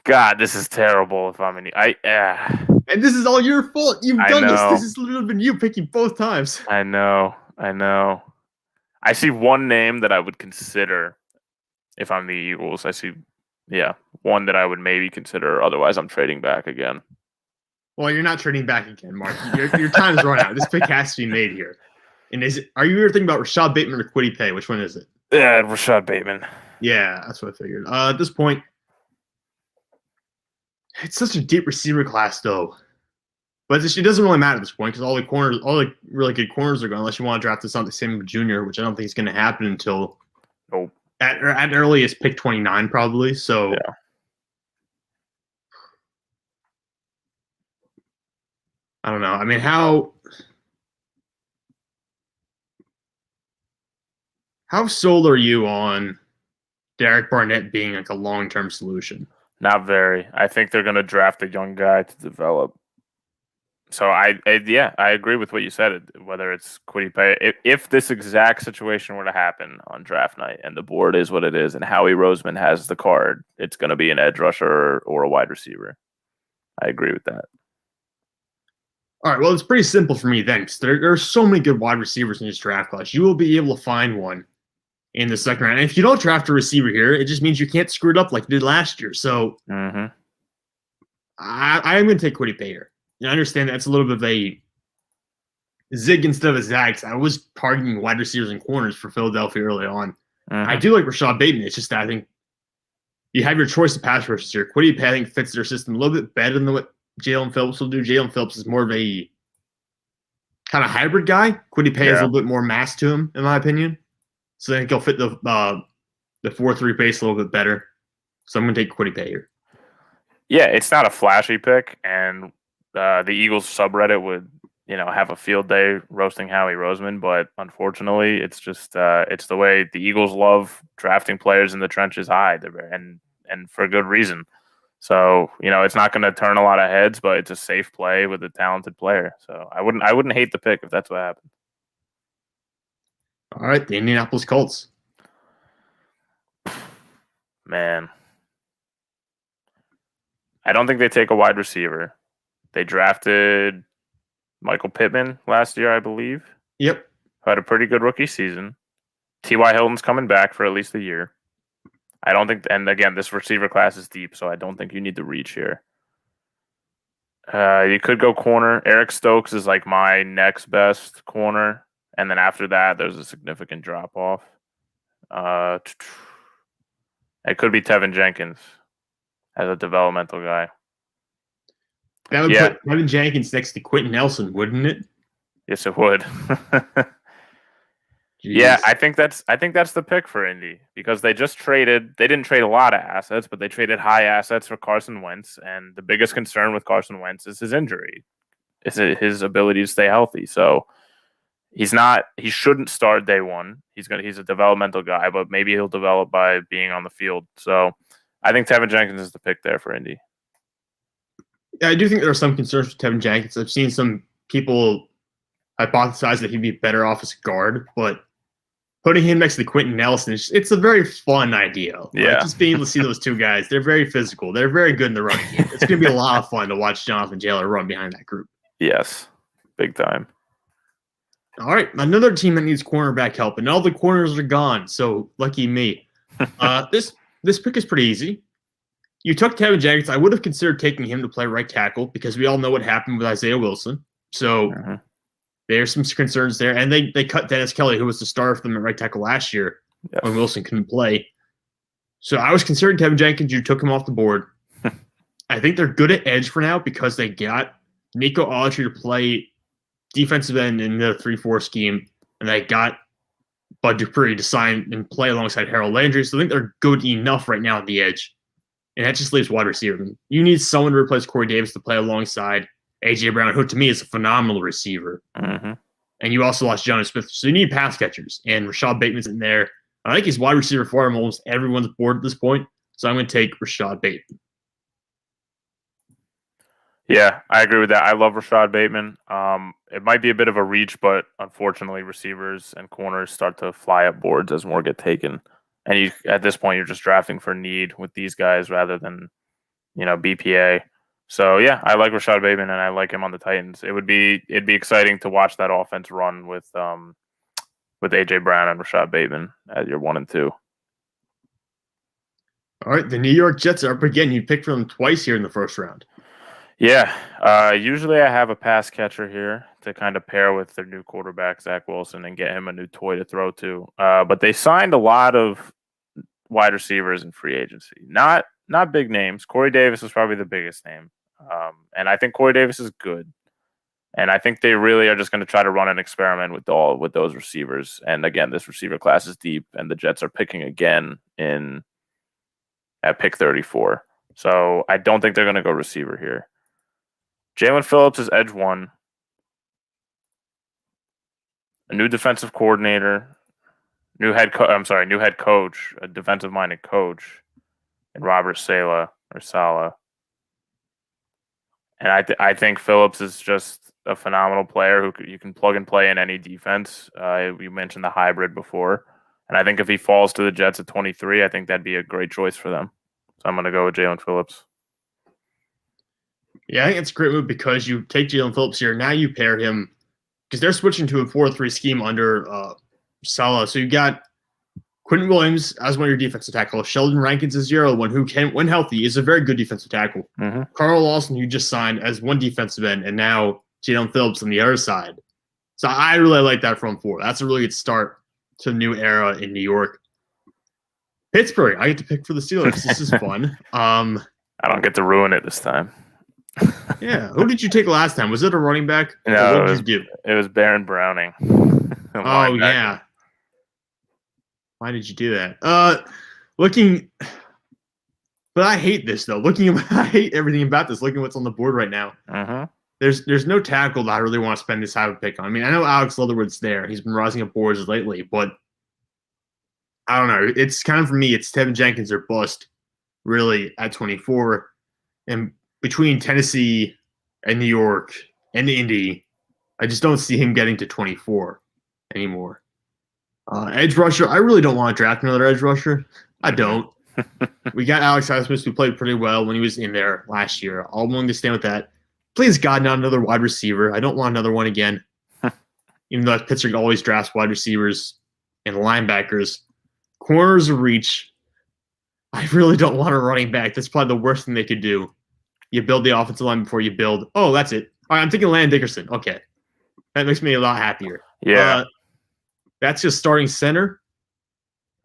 God, this is terrible. And this is all your fault. You've done this. This has literally been you picking both times. I know. I see one name that I would consider if I'm the Eagles. I see, one that I would maybe consider. Otherwise, I'm trading back again. Well, you're not trading back again, Mark. Your time's run out. This pick has to be made here. And are you ever thinking about Rashad Bateman or Kwity Paye? Which one is it? Yeah, Rashad Bateman. Yeah, that's what I figured. At this point, it's such a deep receiver class, though. But it doesn't really matter at this point because all the really good corners are gone unless you want to draft Asante Samuel Jr., which I don't think is going to happen until at earliest pick 29 probably. So yeah. I don't know. I mean, how How sold are you on Derek Barnett being like a long-term solution? Not very. I think they're going to draft a young guy to develop. So yeah, I agree with what you said. Whether it's Kwity Paye, if this exact situation were to happen on draft night and the board is what it is, and Howie Roseman has the card, it's going to be an edge rusher or a wide receiver. I agree with that. All right, well, it's pretty simple for me then, because there are so many good wide receivers in this draft class. You will be able to find one in the second round. And if you don't draft a receiver here, it just means you can't screw it up like you did last year. So I am going to take Kwity Paye here. I understand that's a little bit of a zig instead of a zag. I was targeting wide receivers and corners for Philadelphia early on. I do like Rashad Bateman. It's just that I think you have your choice of pass rushers here. Kwity Paye, I think, fits their system a little bit better than what Jalen Phillips will do. Jalen Phillips is more of a kind of hybrid guy. Kwity Paye has a little bit more mass to him, in my opinion. So I think he'll fit the 4-3 pace a little bit better. So I'm going to take Kwity Paye here. Yeah, it's not a flashy pick, and the Eagles subreddit would, have a field day roasting Howie Roseman, but unfortunately, it's just it's the way the Eagles love drafting players in the trenches high, and for good reason. So it's not going to turn a lot of heads, but it's a safe play with a talented player. So I wouldn't hate the pick if that's what happened. All right, the Indianapolis Colts. Man, I don't think they take a wide receiver. They drafted Michael Pittman last year, I believe. Yep. Had a pretty good rookie season. T.Y. Hilton's coming back for at least a year. I don't think, and again, this receiver class is deep, so I don't think you need to reach here. You could go corner. Eric Stokes is like my next best corner, and then after that, there's a significant drop off. It could be Tevin Jenkins as a developmental guy. That would put Tevin Jenkins next to Quentin Nelson, wouldn't it? Yes, it would. Yeah, I think that's the pick for Indy because they just traded. They didn't trade a lot of assets, but they traded high assets for Carson Wentz. And the biggest concern with Carson Wentz is his injury, is his ability to stay healthy. So he shouldn't start day one. He's a developmental guy, but maybe he'll develop by being on the field. So I think Tevin Jenkins is the pick there for Indy. Yeah, I do think there are some concerns with Tevin Jenkins. I've seen some people hypothesize that he'd be better off as a guard, but putting him next to Quentin Nelson, it's a very fun idea. Yeah. Just being able to see those two guys, they're very physical. They're very good in the running game. It's going to be a lot of fun to watch Jonathan Taylor run behind that group. Yes, big time. All right, another team that needs cornerback help, and all the corners are gone, so lucky me. This pick is pretty easy. You took Tevin Jenkins. I would have considered taking him to play right tackle because we all know what happened with Isaiah Wilson. So there's some concerns there. And they cut Dennis Kelly, who was the star for them at right tackle last year when Wilson couldn't play. So I was considering Tevin Jenkins. You took him off the board. I think they're good at edge for now because they got Nico Autry to play defensive end in the 3-4 scheme, and they got Bud Dupree to sign and play alongside Harold Landry. So I think they're good enough right now at the edge. And that just leaves wide receiver. You need someone to replace Corey Davis to play alongside A.J. Brown, who to me is a phenomenal receiver. And you also lost Jonas Smith. So you need pass catchers. And Rashad Bateman's in there. I think he's wide receiver for almost everyone's board at this point. So I'm going to take Rashad Bateman. Yeah, I agree with that. I love Rashad Bateman. It might be a bit of a reach, but unfortunately, receivers and corners start to fly up boards as more get taken. And at this point, you're just drafting for need with these guys rather than, BPA. So yeah, I like Rashad Bateman and I like him on the Titans. It'd be exciting to watch that offense run with AJ Brown and Rashad Bateman at your 1 and 2. All right, the New York Jets are up again. You picked for them twice here in the first round. Yeah, usually I have a pass catcher here to kind of pair with their new quarterback, Zach Wilson, and get him a new toy to throw to. But they signed a lot of wide receivers in free agency. Not big names. Corey Davis was probably the biggest name. And I think Corey Davis is good. And I think they really are just going to try to run an experiment with those receivers. And again, this receiver class is deep, and the Jets are picking again at pick 34. So I don't think they're going to go receiver here. Jalen Phillips is edge 1. A new defensive coordinator. new head coach, a defensive-minded coach, and Robert Sala. And I think Phillips is just a phenomenal player who you can plug and play in any defense. We mentioned the hybrid before. And I think if he falls to the Jets at 23, I think that'd be a great choice for them. So I'm going to go with Jalen Phillips. Yeah, I think it's a great move because you take Jalen Phillips here. Now you pair him because they're switching to a 4-3 scheme under Salah. So you got Quentin Williams as one of your defensive tackles. Sheldon Rankins is your other one who can, when healthy, is a very good defensive tackle. Mm-hmm. Carl Lawson, you just signed as one defensive end, and now Jalen Phillips on the other side. So I really like that front four. That's a really good start to a new era in New York. Pittsburgh, I get to pick for the Steelers. This is fun. I don't get to ruin it this time. Yeah. Who did you take last time? Was it a running back? No, it was Baron Browning. Oh, yeah. Why did you do that? But I hate this though. I hate everything about this. Looking at what's on the board right now. Mm-hmm. There's no tackle that I really want to spend this high of a pick on. I mean, I know Alex Leatherwood's there. He's been rising up boards lately, but I don't know. It's kind of for me. It's Tevin Jenkins or bust, really at 24, and between Tennessee and New York and Indy, I just don't see him getting to 24 anymore. Edge rusher, I really don't want to draft another edge rusher. I don't. We got Alex Highsmith, who played pretty well when he was in there last year. I'm willing to stand with that. Please, God, not another wide receiver. I don't want another one again. Even though Pittsburgh always drafts wide receivers and linebackers. Corners of reach. I really don't want a running back. That's probably the worst thing they could do. You build the offensive line before you build. Oh, that's it. All right, I'm thinking Landon Dickerson. Okay. That makes me a lot happier. Yeah. That's just starting center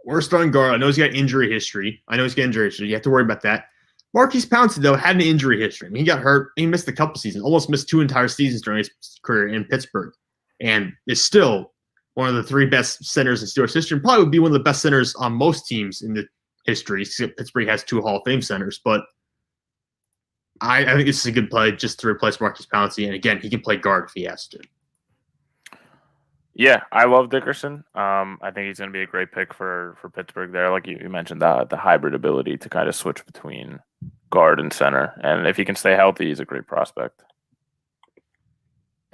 or starting guard. I know he's got injury history. You have to worry about that. Marquise Pouncey, though, had an injury history. I mean, he got hurt. He missed a couple seasons, almost missed 2 entire seasons during his career in Pittsburgh, and is still one of the 3 best centers in Steelers history. And probably would be one of the best centers on most teams in the history. Pittsburgh has 2 Hall of Fame centers, but I think this is a good play just to replace Marquise Pouncey. And again, he can play guard if he has to. Yeah, I love Dickerson. I think he's going to be a great pick for Pittsburgh there. Like you mentioned, the hybrid ability to kind of switch between guard and center. And if he can stay healthy, he's a great prospect.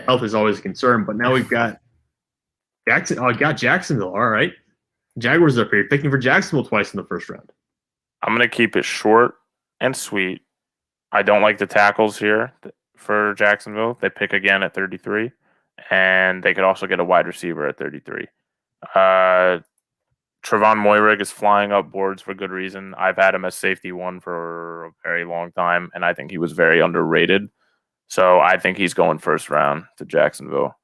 Health is always a concern, but now we've got Jackson. Oh, I got Jacksonville. All right. Jaguars up here. Picking for Jacksonville twice in the first round. I'm going to keep it short and sweet. I don't like the tackles here for Jacksonville. They pick again at 33. And they could also get a wide receiver at 33. Trevon Moyrig is flying up boards for good reason. I've had him as safety 1 for a very long time, and I think he was very underrated. So I think he's going first round to Jacksonville.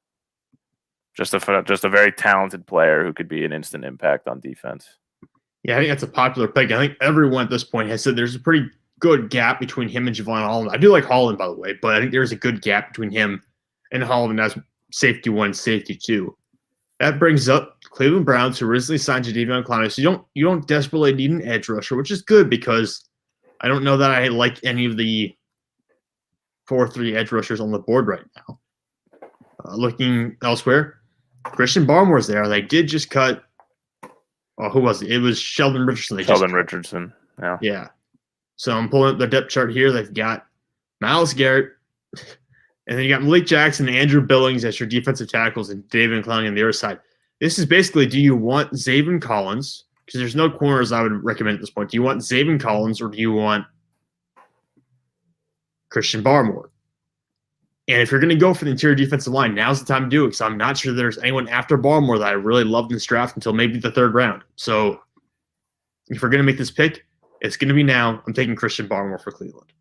Just a very talented player who could be an instant impact on defense. Yeah, I think that's a popular pick. I think everyone at this point has said there's a pretty good gap between him and Javon Holland. I do like Holland, by the way, but I think there's a good gap between him and Holland as safety 1, safety 2. That brings up Cleveland Browns, who recently signed Jadeveon Clowney. So you don't desperately need an edge rusher, which is good because I don't know that I like any of the 4-3 edge rushers on the board right now. Looking elsewhere, Christian Barmore's there. They did just cut. Oh, who was it? It was Sheldon Richardson. Richardson. Yeah. Yeah. So I'm pulling up the depth chart here. They've got Myles Garrett. And then you got Malik Jackson and Andrew Billings as your defensive tackles and David Clowney on the other side. This is basically, do you want Zaven Collins? Because there's no corners I would recommend at this point. Do you want Zaven Collins or do you want Christian Barmore? And if you're going to go for the interior defensive line, now's the time to do it because I'm not sure there's anyone after Barmore that I really loved in this draft until maybe the 3rd round. So if we're going to make this pick, it's going to be now. I'm taking Christian Barmore for Cleveland.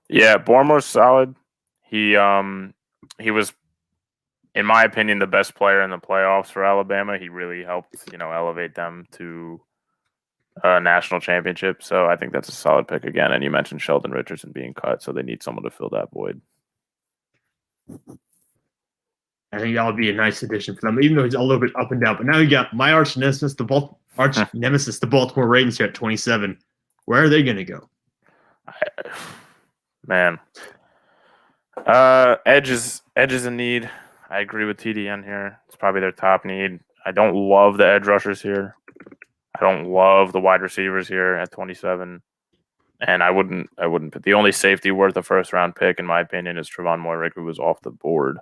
Yeah, Barmore's solid. He was, in my opinion, the best player in the playoffs for Alabama. He really helped, elevate them to a national championship. So I think that's a solid pick again. And you mentioned Sheldon Richardson being cut, so they need someone to fill that void. I think that would be a nice addition for them, even though he's a little bit up and down. But now you got my arch nemesis, the Baltimore Ravens here at 27. Where are they going to go? Man. Edge is a need. I agree with TDN here. It's probably their top need. I don't love the edge rushers here. I don't love the wide receivers here at 27. And I wouldn't put the only safety worth a first round pick, in my opinion, is Trevon Moehrig, who was off the board.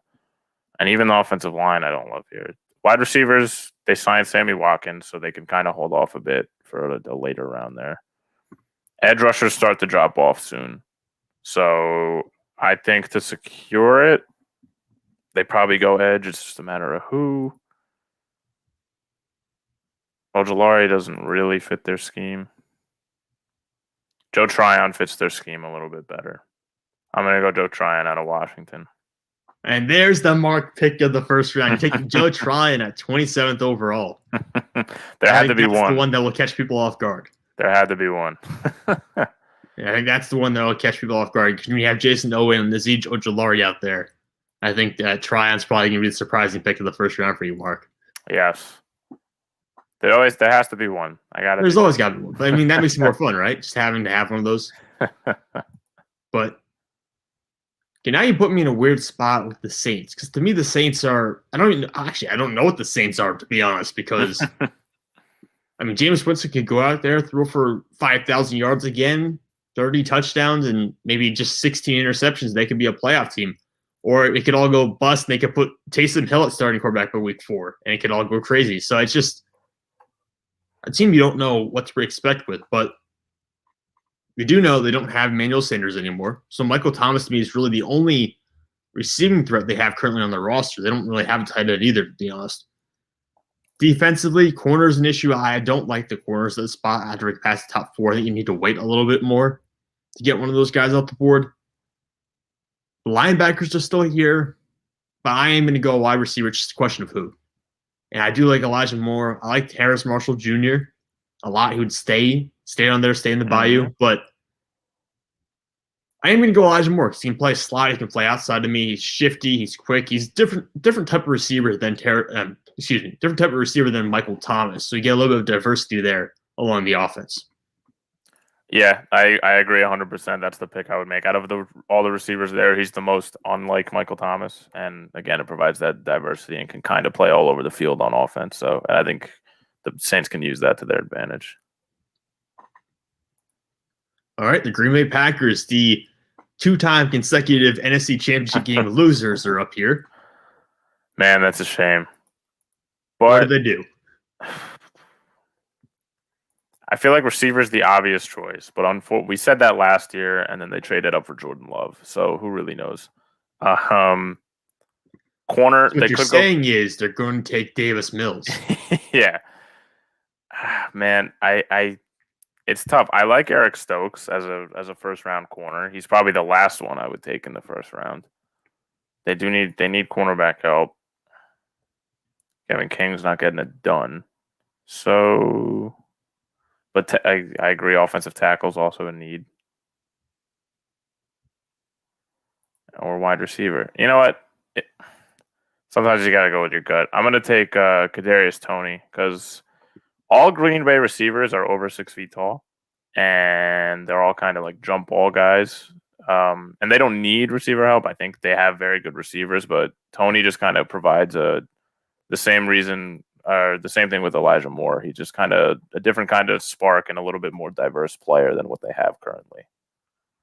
And even the offensive line, I don't love here. Wide receivers, they signed Sammy Watkins, so they can kind of hold off a bit for a later round there. Edge rushers start to drop off soon. So I think to secure it, they probably go edge. It's just a matter of who. Ojulari doesn't really fit their scheme. Joe Tryon fits their scheme a little bit better. I'm going to go Joe Tryon out of Washington. And there's the mark pick of the first round. You're taking Joe Tryon at 27th overall. There had to be one. The one that will catch people off guard. There had to be one. Yeah, I think that's the one that will catch people off guard. Because when you have Jason Owen and Azeez Ojulari out there, I think that Tryon's probably going to be the surprising pick of the first round for you, Mark. Yes. There has to be one. There's always got to be one. But I mean, that makes it more fun, right? Just having to have one of those. But okay, now you put me in a weird spot with the Saints. Because to me, the Saints are – I don't know what the Saints are, to be honest. Because, I mean, Jameis Winston could go out there, throw for 5,000 yards again, 30 touchdowns, and maybe just 16 interceptions. They could be a playoff team. Or it could all go bust, and they could put Taysom Hill at starting quarterback by week 4, and it could all go crazy. So it's just a team you don't know what to expect with. But we do know they don't have Emmanuel Sanders anymore. So Michael Thomas, to me, is really the only receiving threat they have currently on their roster. They don't really have a tight end either, to be honest. Defensively, corner is an issue. I don't like the corners at the spot after we pass the top 4. I think you need to wait a little bit more to get one of those guys off the board. The linebackers are still here, but I am going to go wide receiver. It's just a question of who. And I do like Elijah Moore. I like Harris Marshall Jr. a lot. He would stay on there, stay in the bayou. But I am going to go Elijah Moore because he can play slot. He can play outside of me. He's shifty. He's quick. He's different type of receiver than different type of receiver than Michael Thomas. So you get a little bit of diversity there along the offense. Yeah, I agree 100%. That's the pick I would make. Out of all the receivers there, he's the most unlike Michael Thomas. And again, it provides that diversity and can kind of play all over the field on offense. So I think the Saints can use that to their advantage. All right, the Green Bay Packers, the 2-time consecutive NFC Championship game losers, are up here. Man, that's a shame. What did they do? I feel like receiver's the obvious choice, but we said that last year, and then they traded up for Jordan Love. So who really knows? Corner. What you're saying is they're going to take Davis Mills. Yeah, man, it's tough. I like Eric Stokes as a first round corner. He's probably the last one I would take in the first round. They need cornerback help. Kevin King's not getting it done. So. But I agree, offensive tackle's also a need. Or wide receiver. You know what? Sometimes you got to go with your gut. I'm going to take Kadarius Toney because all Green Bay receivers are over 6 feet tall. And they're all kind of like jump ball guys. And they don't need receiver help. I think they have very good receivers. But Toney just kind of provides the same reason – the same thing with Elijah Moore. He's just kind of a different kind of spark and a little bit more diverse player than what they have currently.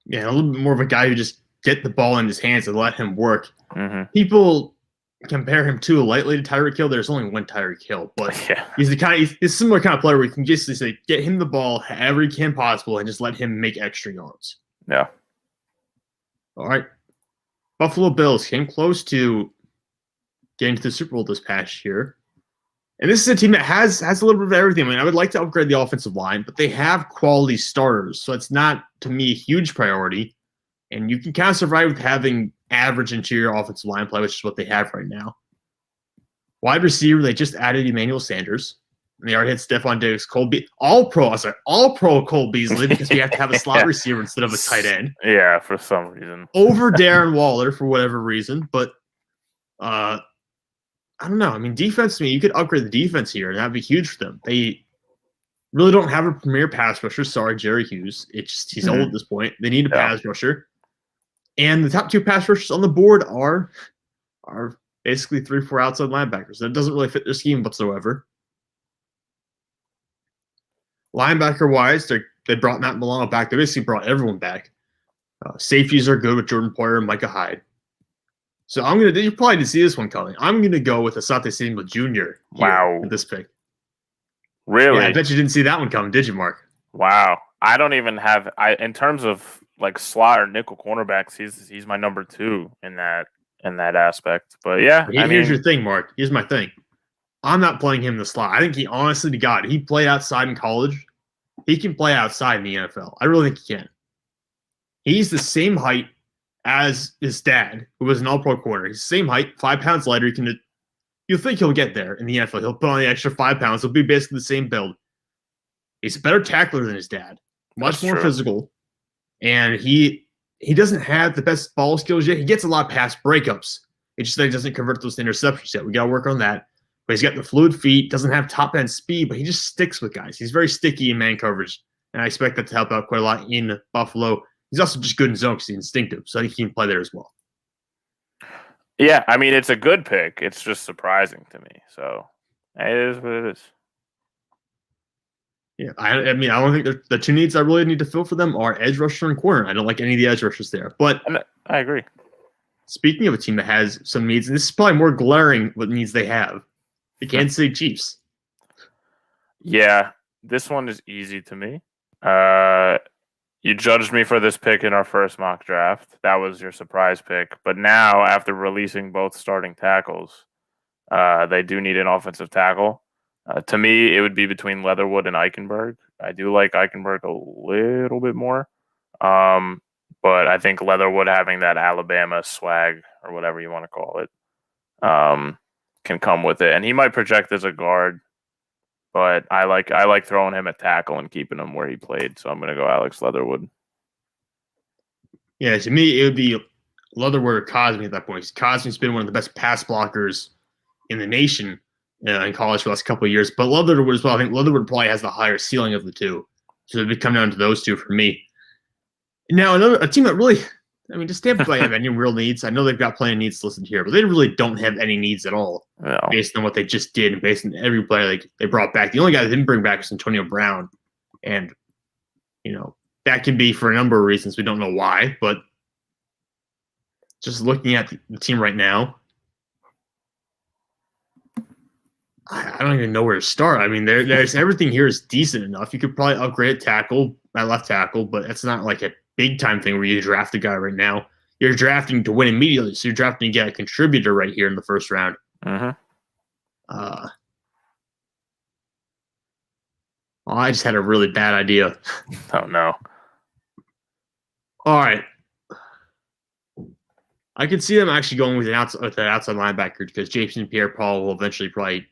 Yeah, a little bit more of a guy who just get the ball in his hands and let him work. Mm-hmm. People compare him too lightly to Tyreek Hill. There's only one Tyreek Hill, but he's he's a similar kind of player where you can just say get him the ball however you can possible and just let him make extra yards. Yeah. All right. Buffalo Bills came close to getting to the Super Bowl this past year. And this is a team that has a little bit of everything. I mean, I would like to upgrade the offensive line, but they have quality starters. So it's not, to me, a huge priority. And you can kind of survive with having average interior offensive line play, which is what they have right now. Wide receiver, they just added Emmanuel Sanders. And they already had Stephon Diggs, all pro Cole Beasley, because we have to have a slot receiver instead of a tight end. Yeah, for some reason. Over Darren Waller for whatever reason. But I don't know. I mean, defense, you could upgrade the defense here, and that'd be huge for them. They really don't have a premier pass rusher. Sorry, Jerry Hughes. He's old at this point. They need a pass rusher. And the top 2 pass rushers on the board are basically 3-4 outside linebackers. That doesn't really fit their scheme whatsoever. Linebacker-wise, they brought Matt Milano back. They basically brought everyone back. Safeties are good with Jordan Poyer and Micah Hyde. So you probably didn't see this one coming. I'm gonna go with Asante Samuel Jr. here with this pick. Really? Yeah, I bet you didn't see that one coming, did you, Mark? Wow. I don't even have in terms of like slot or nickel cornerbacks, he's my number 2 in that aspect. But yeah, here's your thing, Mark. Here's my thing. I'm not playing him in the slot. I think he honestly to God, he played outside in college. He can play outside in the NFL. I really think he can. He's the same height as his dad, who was an all-pro corner. He's the same height, 5 pounds lighter. You'll think he'll get there in the NFL. He'll put on the extra 5 pounds. He'll be basically the same build. He's a better tackler than his dad, much more physical, and he doesn't have the best ball skills yet. He gets a lot of pass breakups. It's just that he doesn't convert those to interceptions yet. We got to work on that. But he's got the fluid feet, doesn't have top-end speed, but he just sticks with guys. He's very sticky in man coverage, and I expect that to help out quite a lot in Buffalo. He's also just good in zone because he's instinctive, so I think he can play there as well. Yeah, I mean, it's a good pick. It's just surprising to me. So it is what it is. Yeah, I mean, I don't think the 2 needs I really need to fill for them are edge rusher and corner. I don't like any of the edge rushers there. But I agree. Speaking of a team that has some needs, and this is probably more glaring what needs they have, the Kansas City Chiefs. Yeah, this one is easy to me. You judged me for this pick in our first mock draft. That was your surprise pick. But now, after releasing both starting tackles, they do need an offensive tackle. To me, it would be between Leatherwood and Eichenberg. I do like Eichenberg a little bit more. But I think Leatherwood having that Alabama swag, or whatever you want to call it, can come with it. And he might project as a guard. But I like throwing him at tackle and keeping him where he played. So I'm going to go Alex Leatherwood. Yeah, to me, it would be Leatherwood or Cosme at that point. Cosme's been one of the best pass blockers in the nation in college for the last couple of years. But Leatherwood as well. I think Leatherwood probably has the higher ceiling of the two. So it would come down to those two for me. Now, a team that really, I mean, does Tampa Bay have any real needs? I know they've got plenty of needs listed here, but they really don't have any needs at all based on what they just did and based on every player they brought back. The only guy they didn't bring back was Antonio Brown. And, that can be for a number of reasons. We don't know why, but just looking at the team right now, I don't even know where to start. I mean, there's everything here is decent enough. You could probably upgrade at left tackle, but it's not like a big time thing where you draft a guy right now. You're drafting to win immediately, so you're drafting to get a contributor right here in the first round. I just had a really bad idea. Oh no! All right, I could see them actually going with an outside linebacker because Jason Pierre-Paul will eventually probably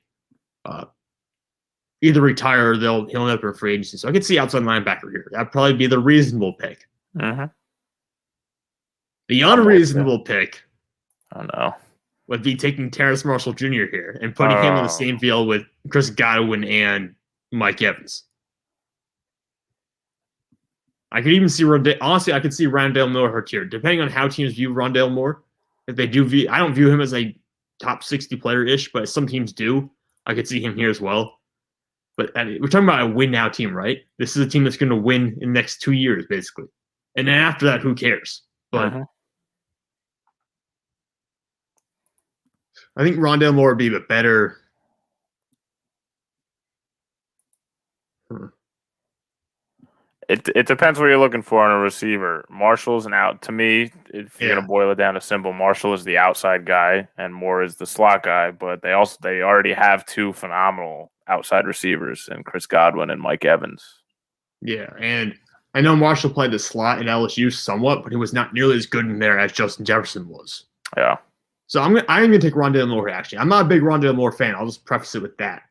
either retire or he'll end up in free agency. So I could see outside linebacker here. That'd probably be the reasonable pick. The unreasonable pick would be taking Terrace Marshall Jr. here and putting him on the same field with Chris Godwin and Mike Evans. I could even see honestly, I could see Rondale Moore hurt here, depending on how teams view Rondale Moore. If they do I don't view him as a top 60 player-ish, but some teams do. I could see him here as well. But we're talking about a win-now team, right? This is a team that's going to win in the next 2 years, basically. And then after that, who cares? But I think Rondale Moore would be a bit better. It depends what you're looking for on a receiver. Marshall's an out. To me, if you're going to boil it down to simple, Marshall is the outside guy and Moore is the slot guy. But they already have 2 phenomenal outside receivers in Chris Godwin and Mike Evans. Yeah, and I know Marshall played the slot in LSU somewhat, but he was not nearly as good in there as Justin Jefferson was. Yeah. So I'm gonna take Rondale Moore here, actually. I'm not a big Rondale Moore fan. I'll just preface it with that.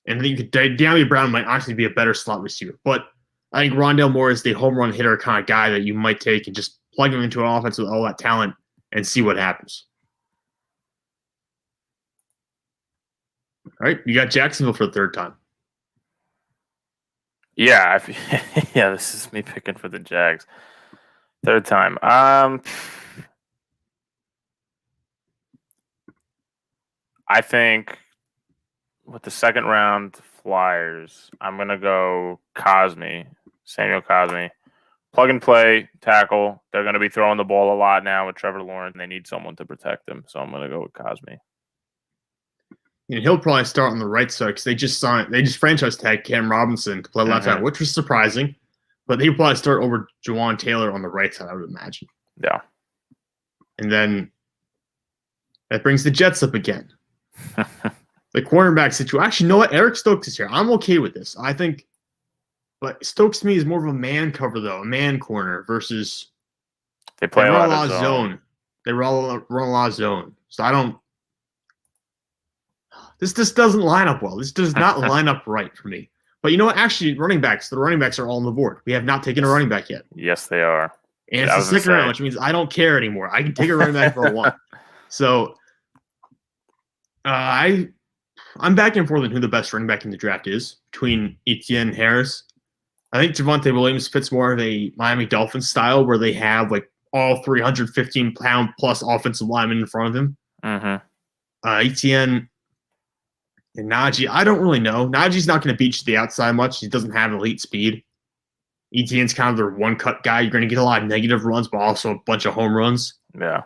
And I think De'Ami Brown might actually be a better slot receiver. But I think Rondale Moore is the home run hitter kind of guy that you might take and just plug him into an offense with all that talent and see what happens. All right, you got Jacksonville for the third time. Yeah, this is me picking for the Jags. Third time. I think with the second round Flyers, I'm gonna go Samuel Cosme. Plug and play, tackle. They're gonna be throwing the ball a lot now with Trevor Lawrence. They need someone to protect him, so I'm gonna go with Cosme. And he'll probably start on the right side because they just franchise tagged Cam Robinson to play left side, which was surprising. But he'll probably start over Juwan Taylor on the right side, I would imagine. Yeah. And then that brings the Jets up again. The cornerback situation. Actually, you know what? Eric Stokes is here. I'm okay with this. I think, but Stokes to me is more of a man cover, though, a man corner versus they run a lot of zone. They run a lot of zone. So I don't. This doesn't line up well. This does not line up right for me. But you know what? Actually, the running backs are all on the board. We have not taken a running back yet. Yes, they are. And it's the second round, which means I don't care anymore. I can take a running back for a one. So I'm back and forth on who the best running back in the draft is between Etienne and Harris. I think Javonte Williams fits more of a Miami Dolphins style where they have like all 315-pound plus offensive linemen in front of him. Etienne and Najee, I don't really know. Najee's not going to beat you to the outside much. He doesn't have elite speed. Etienne's kind of their one-cut guy. You're going to get a lot of negative runs, but also a bunch of home runs. Yeah.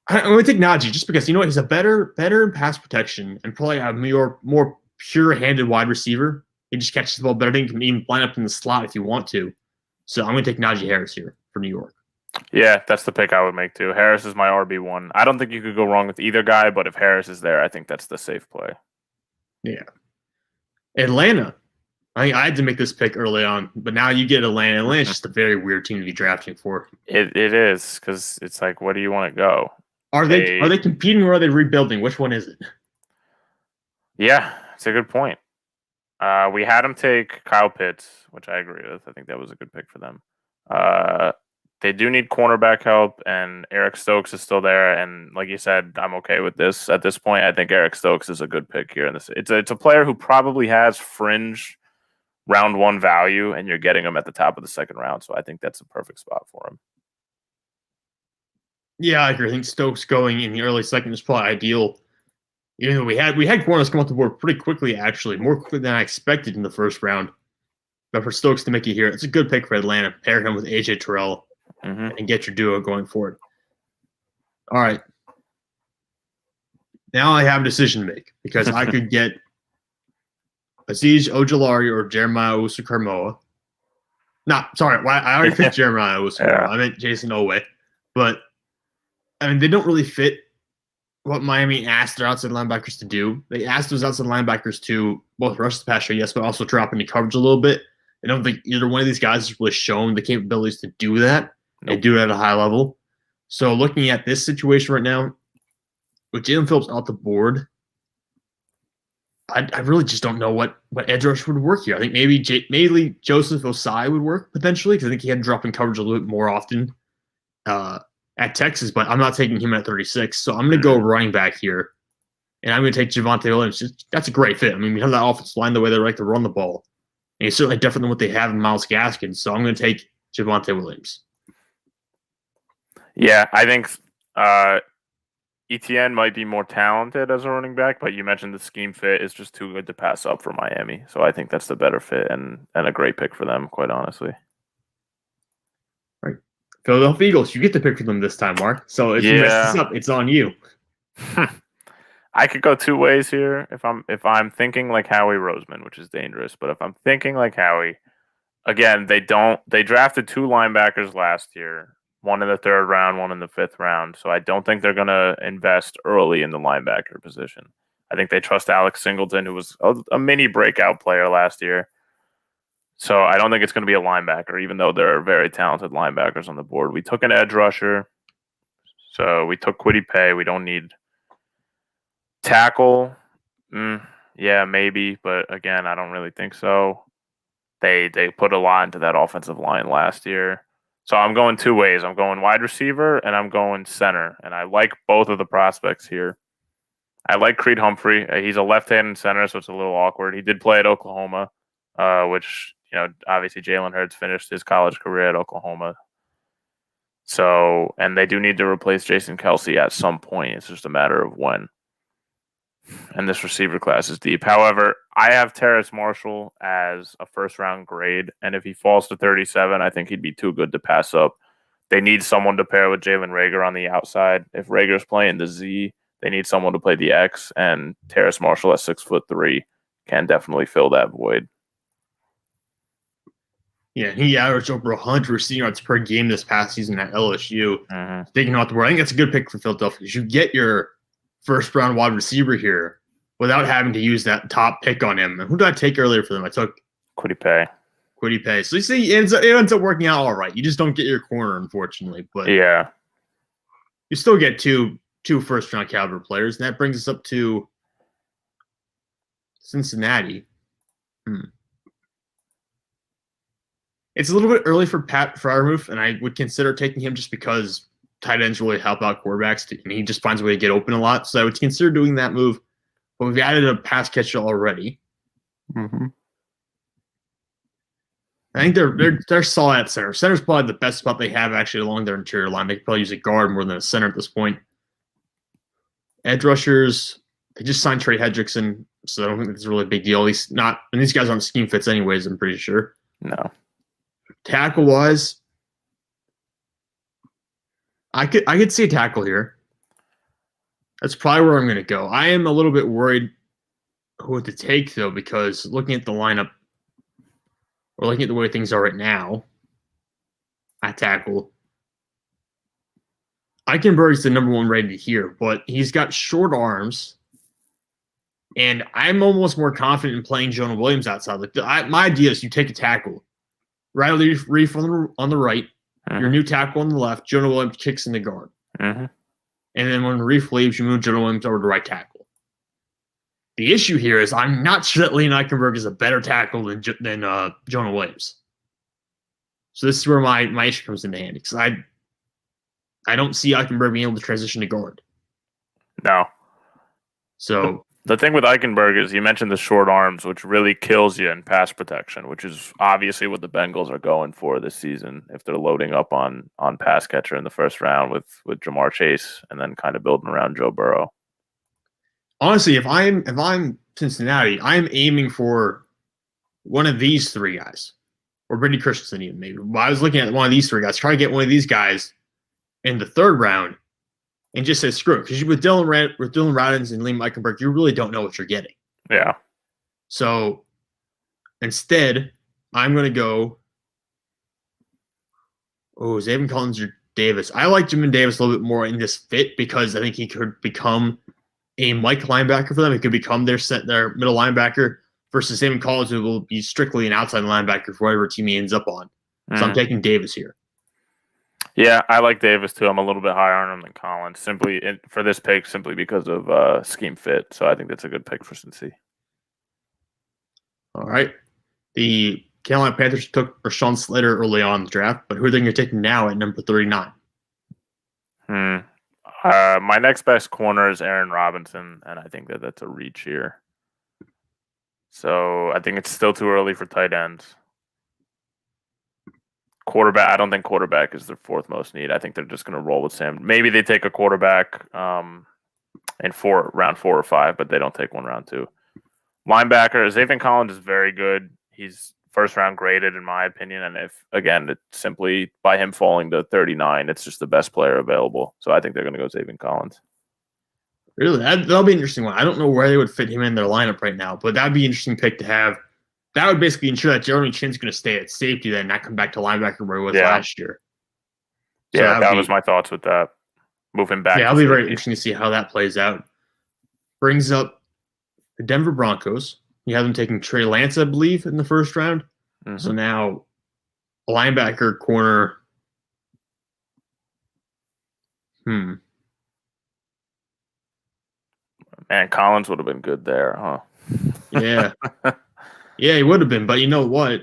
I'm going to take Najee just because, you know what, he's a better in pass protection and probably a more pure-handed wide receiver. He just catches the ball better than he can even line up in the slot if you want to. So I'm going to take Najee Harris here for New York. Yeah, that's the pick I would make too. Harris is my RB1. I don't think you could go wrong with either guy, but if Harris is there, I think that's the safe play. Yeah. Atlanta. I had to make this pick early on, but now you get Atlanta. Atlanta's just a very weird team to be drafting for. It is, because it's like, where do you want to go? Are they competing or are they rebuilding? Which one is it? Yeah, it's a good point. We had him take Kyle Pitts, which I agree with. I think that was a good pick for them. They do need cornerback help, and Eric Stokes is still there. And like you said, I'm okay with this at this point. I think Eric Stokes is a good pick here. It's a player who probably has fringe round one value, and you're getting him at the top of the second round. So I think that's a perfect spot for him. Yeah, I agree. I think Stokes going in the early second is probably ideal. You know, we had corners come off the board pretty quickly, actually, more quickly than I expected in the first round. But for Stokes to make it here, it's a good pick for Atlanta. Pair him with AJ Terrell and get your duo going forward. All right. Now I have a decision to make because I could get Azeez Ojulari or Jeremiah Owusu-Koramoah. No, sorry. I already picked Jeremiah Owusu-Koramoah. I meant Jason Owe. But, I mean, they don't really fit what Miami asked their outside linebackers to do. They asked those outside linebackers to both rush the passer, yes, but also drop into coverage a little bit. I don't think either one of these guys has really shown the capabilities to do that and do it at a high level. So looking at this situation right now, with Jalen Phillips out the board, I really just don't know what edge rush would work here. I think maybe Joseph Osai would work potentially because I think he had to drop in coverage a little bit more often at Texas, but I'm not taking him at 36. So I'm going to go running back here, and I'm going to take Javonte Williams. That's a great fit. I mean, we have that offensive line the way they like to run the ball. And he's certainly different than what they have in Myles Gaskin. So I'm going to take Javonte Williams. Yeah, I think Etienne might be more talented as a running back, but you mentioned the scheme fit is just too good to pass up for Miami. So I think that's the better fit and a great pick for them, quite honestly. Right. Philadelphia Eagles, you get to pick for them this time, Mark. So if you mess this up, it's on you. I could go two ways here if I'm thinking like Howie Roseman, which is dangerous. But if I'm thinking like Howie, again, they drafted two linebackers last year, one in the third round, one in the fifth round. So I don't think they're going to invest early in the linebacker position. I think they trust Alex Singleton, who was a mini breakout player last year. So I don't think it's going to be a linebacker, even though there are very talented linebackers on the board. We took an edge rusher. So we took Kwity Paye. We don't need tackle. Yeah, maybe. But again, I don't really think so. They put a lot into that offensive line last year. So I'm going two ways. I'm going wide receiver and I'm going center. And I like both of the prospects here. I like Creed Humphrey. He's a left-handed center, so it's a little awkward. He did play at Oklahoma, which, obviously Jalen Hurts finished his college career at Oklahoma. So, and they do need to replace Jason Kelce at some point. It's just a matter of when. And this receiver class is deep. However, I have Terrace Marshall as a first-round grade, and if he falls to 37, I think he'd be too good to pass up. They need someone to pair with Jalen Reagor on the outside. If Rager's playing the Z, they need someone to play the X, and Terrace Marshall at 6'3" can definitely fill that void. Yeah, he averaged over 100 receiving yards per game this past season at LSU. Taking out the board, I think that's a good pick for Philadelphia because you get your first-round wide receiver here without having to use that top pick on him. And who did I take earlier for them? I took Kwity Paye. So you see, it ends up working out all right. You just don't get your corner, unfortunately. But yeah, you still get two first-round caliber players, and that brings us up to Cincinnati. It's a little bit early for Pat Freiermuth, and I would consider taking him just because tight ends really help out quarterbacks, and he just finds a way to get open a lot. So I would consider doing that move. But we've added a pass catcher already. I think they're solid at center. Center's probably the best spot they have actually along their interior line. They could probably use a guard more than a center at this point. Edge rushers, they just signed Trey Hendrickson, so I don't think it's a really big deal. At least not, and these guys aren't scheme fits anyways, I'm pretty sure. No. Tackle wise, I could see a tackle here. That's probably where I'm going to go. I am a little bit worried who to take though, because looking at the lineup, or looking at the way things are right now, at tackle, Eichenberg's the number one rated here, but he's got short arms, and I'm almost more confident in playing Jonah Williams outside. Like my idea is you take a tackle, Riley Reef on the right, your new tackle on the left, Jonah Williams kicks in the guard, and then when Reef leaves, you move Jonah Williams over to right tackle. The issue here is I'm not sure that Liam Eichenberg is a better tackle than Jonah Williams. So this is where my issue comes into handy, because I don't see Eichenberg being able to transition to guard. No. So the thing with Eichenberg is you mentioned the short arms, which really kills you in pass protection, which is obviously what the Bengals are going for this season if they're loading up on pass catcher in the first round with Jamar Chase and then kind of building around Joe Burrow. Honestly, if I'm Cincinnati, I'm aiming for one of these three guys, or Brittany Christensen even maybe. Well, I was looking at one of these three guys, try to get one of these guys in the third round, and just say screw it, because with Dylan Radins and Liam Eichenberg, you really don't know what you're getting. Yeah. So instead, I'm going to go. Oh, Zaven Collins or Davis. I like Jamin Davis a little bit more in this fit because I think he could become a Mike linebacker for them. He could become their middle linebacker versus Zaven Collins, who will be strictly an outside linebacker for whatever team he ends up on. So I'm taking Davis here. Yeah, I like Davis too. I'm a little bit higher on him than Collins, for this pick, simply because of scheme fit. So I think that's a good pick for Cincy. All right. The Carolina Panthers took Rashawn Slater early on in the draft, but who are they going to take now at number 39? My next best corner is Aaron Robinson, and I think that's a reach here. So I think it's still too early for tight ends. Quarterback, I don't think quarterback is their fourth most need. I think they're just going to roll with Sam. Maybe they take a quarterback in round 4 or 5, but they don't take one round 2. Linebacker, Zaven Collins is very good. He's first round graded in my opinion, and if again, it's simply by him falling to 39, it's just the best player available. So I think they're going to go Zaven Collins. Really, that'll be an interesting one. I don't know where they would fit him in their lineup right now, but that'd be an interesting pick to have. That would basically ensure that Jeremy Chinn's going to stay at safety, then not come back to linebacker where he was last year. So yeah, that was my thoughts with that. Move him back. Yeah, it'll be very interesting to see how that plays out. Brings up the Denver Broncos. You have them taking Trey Lance, I believe, in the first round. So now a linebacker corner. Man, Collins would have been good there, huh? Yeah. Yeah, he would have been. But you know what?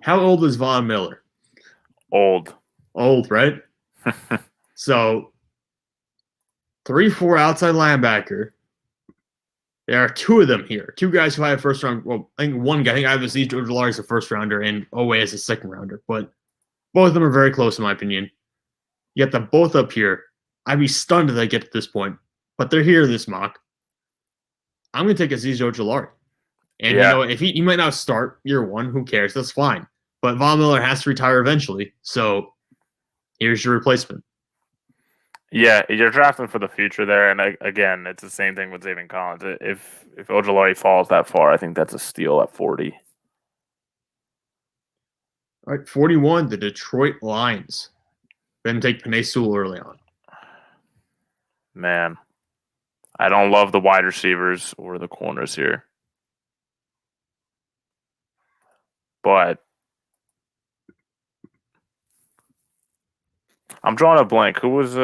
How old is Von Miller? Old, right? So 3-4 outside linebacker. There are 2 of them here. 2 guys who I have first round. Well, I think one guy. I think I have Aziz Ojolari as a first rounder and Owe as a second rounder. But both of them are very close in my opinion. You get them both up here. I'd be stunned if they get to this point. But they're here in this mock. I'm going to take Aziz Ojulari. And, Yeah. if he might not start year one, who cares? That's fine. But Von Miller has to retire eventually. So here's your replacement. Yeah, you're drafting for the future there, and again, it's the same thing with Zaven Collins. If Ojulari falls that far, I think that's a steal at 40. All right, 41, the Detroit Lions. Then take Penei Sewell early on. Man, I don't love the wide receivers or the corners here, but I'm drawing a blank. Who was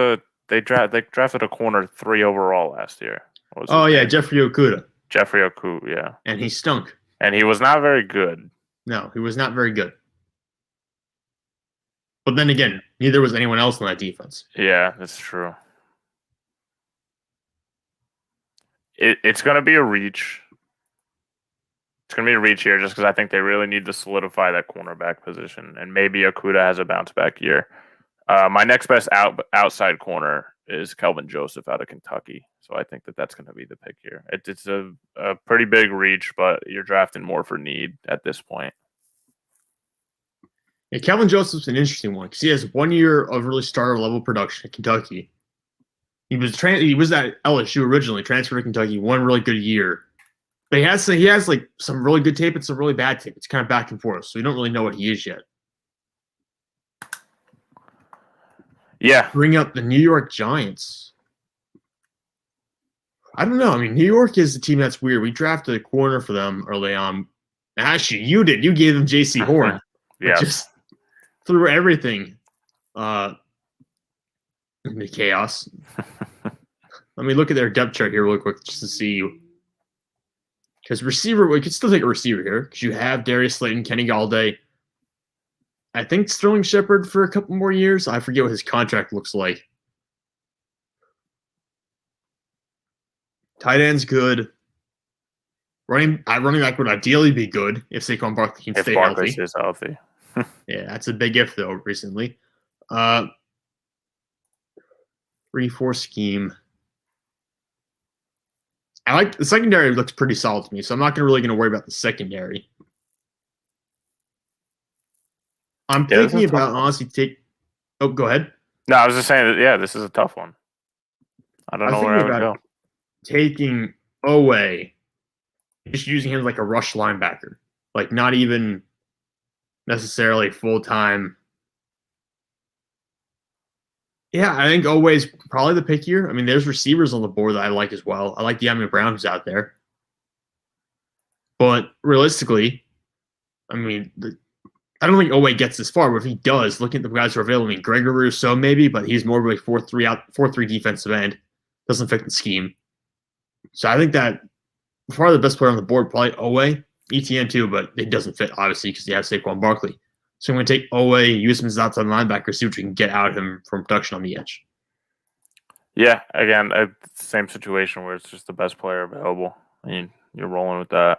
they drafted a corner 3 overall last year? Oh yeah, Jeffrey Okuda. Jeffrey Okuda, yeah. And he stunk. And he was not very good. No, he was not very good. But then again, neither was anyone else on that defense. Yeah, that's true. It's going to be a reach. It's going to be a reach here just because I think they really need to solidify that cornerback position. And maybe Okuda has a bounce back year. My next best outside corner is Kelvin Joseph out of Kentucky. So I think that's going to be the pick here. It's a pretty big reach, but you're drafting more for need at this point. Yeah, Kelvin Joseph's an interesting one because he has 1 year of really starter level production at Kentucky. He was at LSU originally, transferred to Kentucky, 1 really good year. But he has like some really good tape and some really bad tape. It's kind of back and forth, so you don't really know what he is yet. Yeah. Bring up the New York Giants. I don't know. I mean, New York is a team that's weird. We drafted a corner for them early on. Actually, you did. You gave them J.C. Horn. Yeah. Just threw everything into chaos. Let me look at their depth chart here real quick just to see. Because receiver, we could still take a receiver here because you have Darius Slayton, Kenny Galladay. I think Sterling Shepard for a couple more years. I forget what his contract looks like. Tight end's good. Running back would ideally be good if Saquon Barkley can stay healthy. If Barkley stays healthy. Yeah, that's a big if though. Recently, 3-4 scheme. I like the secondary. Looks pretty solid to me, so I'm not really going to worry about the secondary. I'm thinking about honestly take. Oh, go ahead. No, I was just saying that. Yeah, this is a tough one. I don't know where I would go. Taking Owe, just using him like a rush linebacker, like not even necessarily full time. Yeah, I think Owe is probably the pick here. I mean, there's receivers on the board that I like as well. I like De'Ami Brown who's out there, but realistically, I mean, I don't think Owe gets this far. But if he does, looking at the guys who are available, I mean, Gregory Rousseau maybe, but he's more really 4-3 defensive end. Doesn't fit the scheme. So I think that far the best player on the board, probably Owe, ETN too, but it doesn't fit obviously because you have Saquon Barkley. So I'm going to take Owe, use him as an outside linebacker, see what we can get out of him from production on the edge. Yeah, again, same situation where it's just the best player available. I mean, you're rolling with that.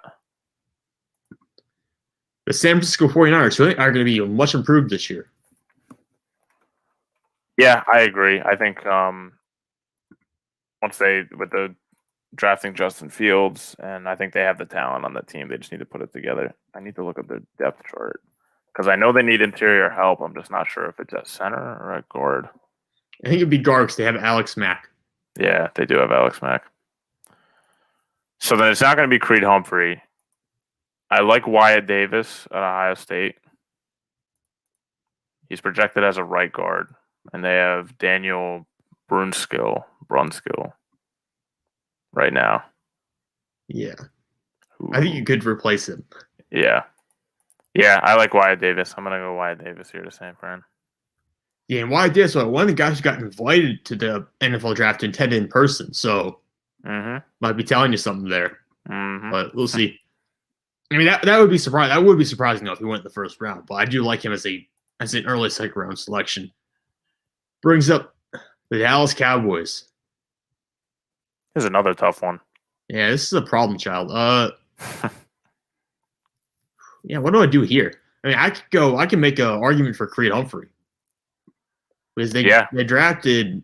The San Francisco 49ers, who I think are going to be much improved this year. Yeah, I agree. I think once with the drafting Justin Fields, and I think they have the talent on the team. They just need to put it together. I need to look at their depth chart because I know they need interior help. I'm just not sure if it's at center or at guard. I think it'd be guard because they have Alex Mack. Yeah, they do have Alex Mack. So then it's not going to be Creed Humphrey. I like Wyatt Davis at Ohio State. He's projected as a right guard, and they have Daniel Brunskill right now. Yeah. Ooh. I think you could replace him. Yeah. Yeah, I like Wyatt Davis. I'm going to go Wyatt Davis here to San Fran. Yeah, and Wyatt Davis, one of the guys who got invited to the NFL draft and attended in person, so might be telling you something there. But we'll see. I mean, that would be surprising. That would be surprising though if he went in the first round. But I do like him as an early second round selection. Brings up the Dallas Cowboys. Here's another tough one. Yeah, this is a problem child. Yeah, what do I do here? I mean, I can make an argument for Creed Humphrey. Because they drafted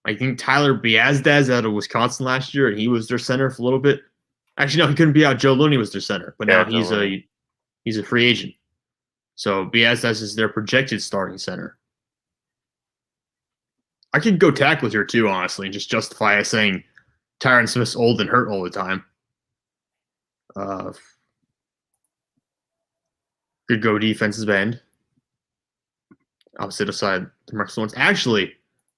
I think Tyler Biazdaz out of Wisconsin last year, and he was their center for a little bit. Actually, no, he couldn't be out. Joe Looney was their center, but now he's a free agent. So Biazdaz is their projected starting center. I could go tackles here too, honestly, and just justify us saying Tyron Smith's old and hurt all the time. Could go defensive end. Opposite aside the Marcus Lawrence. Actually,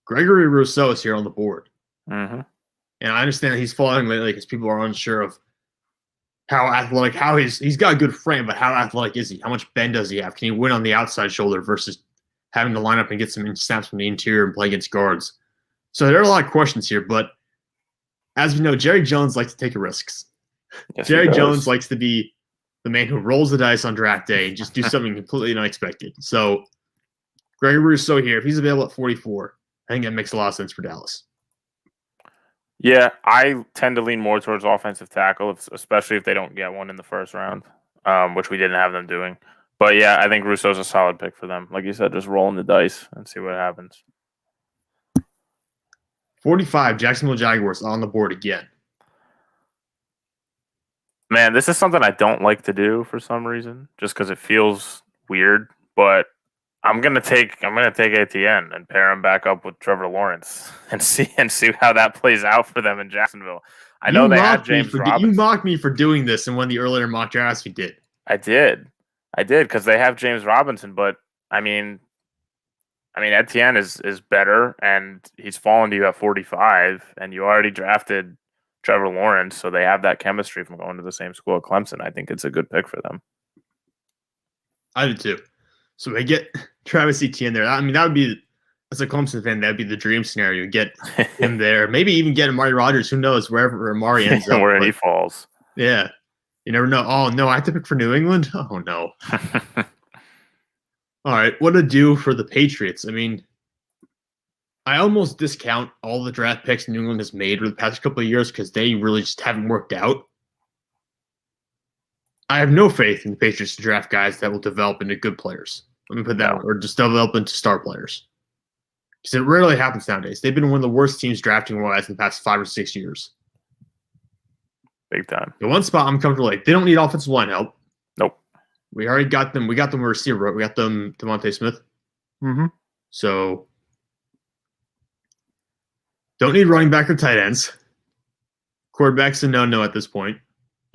Gregory Rousseau is here on the board. Mm-hmm. And I understand that he's falling lately because people are unsure of how athletic, he's got a good frame, but how athletic is he? How much bend does he have? Can he win on the outside shoulder versus having to line up and get some snaps from the interior and play against guards? So there are a lot of questions here, but as we know, Jerry Jones likes to take risks. Yes, Jerry Jones likes to be the man who rolls the dice on draft day and just do something completely unexpected. So Gregory Rousseau here, if he's available at 44, I think that makes a lot of sense for Dallas. Yeah, I tend to lean more towards offensive tackle, especially if they don't get one in the first round, which we didn't have them doing. But yeah, I think Rousseau's a solid pick for them. Like you said, just rolling the dice and see what happens. 45, Jacksonville Jaguars on the board again. Man, this is something I don't like to do for some reason, just because it feels weird. But I'm gonna take Etienne and pair him back up with Trevor Lawrence and see how that plays out for them in Jacksonville. I know they had James Robinson. You mocked me for doing this in one of the earlier mock drafts we did. I did because they have James Robinson, but I mean Etienne is better, and he's fallen to you at 45, and you already drafted Trevor Lawrence, so they have that chemistry from going to the same school at Clemson. I think it's a good pick for them. I do too. So they get Travis Etienne there. I mean, that would be, as a Clemson fan, that would be the dream scenario. Get him there. Maybe even get Amari Rodgers. Who knows, wherever Amari ends up. Where he falls. Yeah. You never know. Oh, no, I have to pick for New England? Oh, no. All right, what to do for the Patriots? I mean, I almost discount all the draft picks New England has made over the past couple of years because they really just haven't worked out. I have no faith in the Patriots to draft guys that will develop into good players. Let me put that, or just develop into star players. Because it rarely happens nowadays. They've been one of the worst teams drafting guys in the past 5 or 6 years. Big time. The one spot I'm comfortable with, they don't need offensive line help. Nope. We already got them. We got them a receiver. We got them Devontae Smith. Mm-hmm. So don't need running back or tight ends. Quarterback's a no-no at this point.